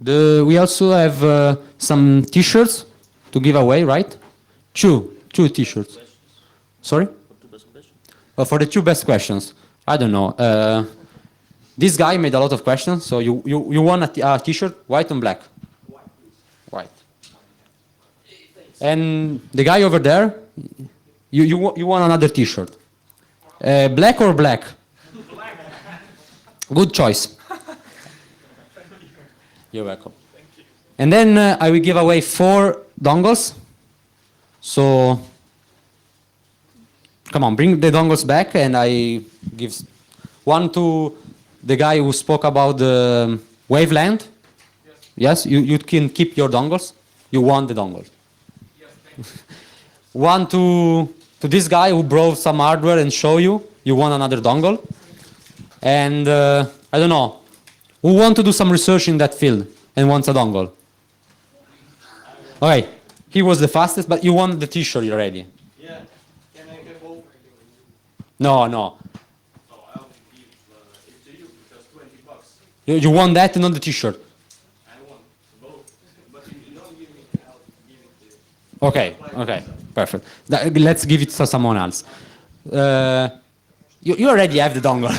We also have some T-shirts to give away, right? Two T-shirts. Sorry? For the two best questions. I don't know. This guy made a lot of questions, so you won a T-shirt, white and black. White. And the guy over there, you won another T-shirt. Black or black? Good choice. You're welcome. And then I will give away 4 dongles. So, come on, bring the dongles back, and I give one to the guy who spoke about the wavelength. Yes, you can keep your dongles. You want the dongles. One to to this guy who brought some hardware and show you, you want another dongle. And I don't know, who want to do some research in that field and wants a dongle? Okay, he was the fastest, but you want the t-shirt already. Yeah. Can I have both? No. No, I'll give it to you because $20. You want that and not the t-shirt. I want both. But if you don't give me, I'll give it to you. Okay, perfect. Let's give it to someone else. You already have the dongle.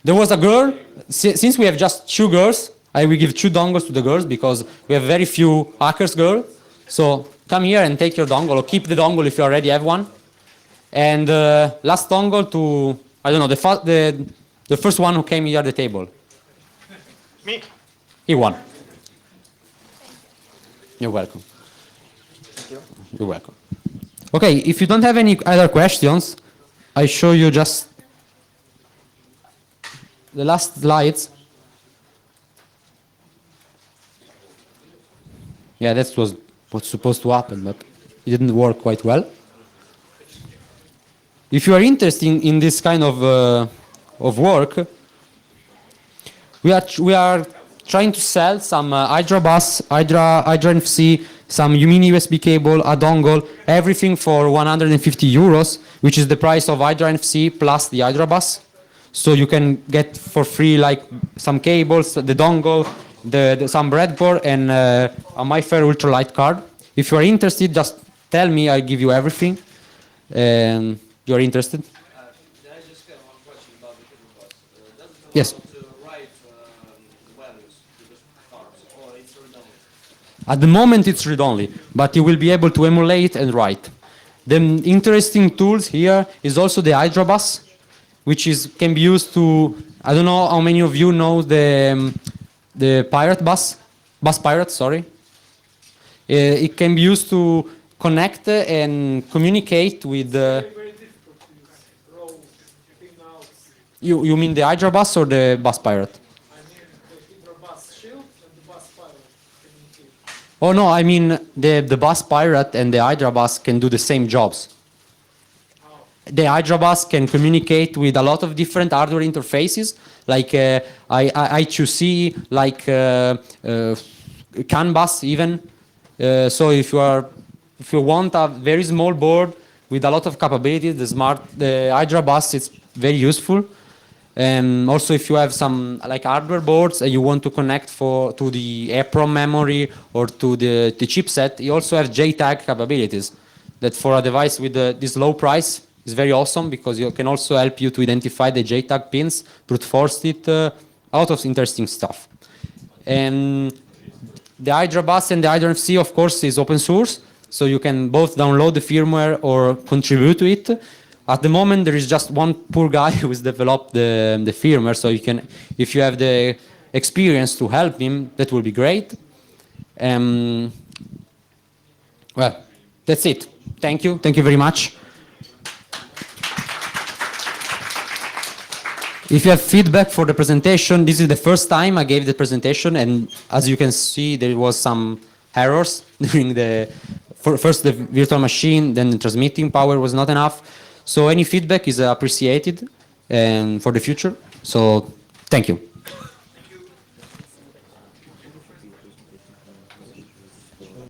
There was a girl, since we have just 2 girls, I will give 2 dongles to the girls because we have very few hackers girl. So come here and take your dongle, or keep the dongle if you already have one. And last dongle to, I don't know, the first one who came here at the table. Me. He won. You're welcome. You're welcome. Okay, if you don't have any other questions, I show you just the last slides. Yeah, that was what's supposed to happen, but it didn't work quite well. If you are interested in this kind of work, we are trying to sell some Hydra bus, Hydra NFC, some mini USB cable, a dongle, everything for 150 euros, which is the price of Hydra NFC plus the Hydra bus. So you can get for free like some cables, the dongle, some breadboard, and a MyFair ultralight card. If you are interested, just tell me. I'll give you everything. You are interested? I just have one question about the hidden bus. Does it Yes. allow to write values to the cards, or it's redundant? At the moment, it's read-only, but you will be able to emulate and write. The interesting tools here is also the Hydra bus, which can be used to. I don't know how many of you know the Pirate bus Pirate. Sorry. It can be used to connect and communicate with. Very, very difficult to use. Rows, pinouts. You mean the Hydra bus or the bus Pirate? I mean the Hydra bus shield and the bus pilot communicate. Oh no, I mean the bus Pirate and the Hydra bus can do the same jobs. The Hydra bus can communicate with a lot of different hardware interfaces, like I2C, like CAN bus even. So if you want a very small board with a lot of capabilities, the Hydra bus is very useful. Also, if you have some like hardware boards and you want to connect to the EEPROM memory or to the chipset, you also have JTAG capabilities. That for a device with this low price is very awesome because it can also help you to identify the JTAG pins, brute force it, a lot of interesting stuff. And the Hydra bus and the Hydra NFC, of course, is open source, so you can both download the firmware or contribute to it. At the moment, there is just one poor guy who has developed the firmware, so you can, if you have the experience to help him, that will be great. Well, that's it. Thank you. Thank you very much. If you have feedback for the presentation, this is the first time I gave the presentation, and as you can see, there was some errors during first the virtual machine, then the transmitting power was not enough. So any feedback is appreciated for the future. So thank you.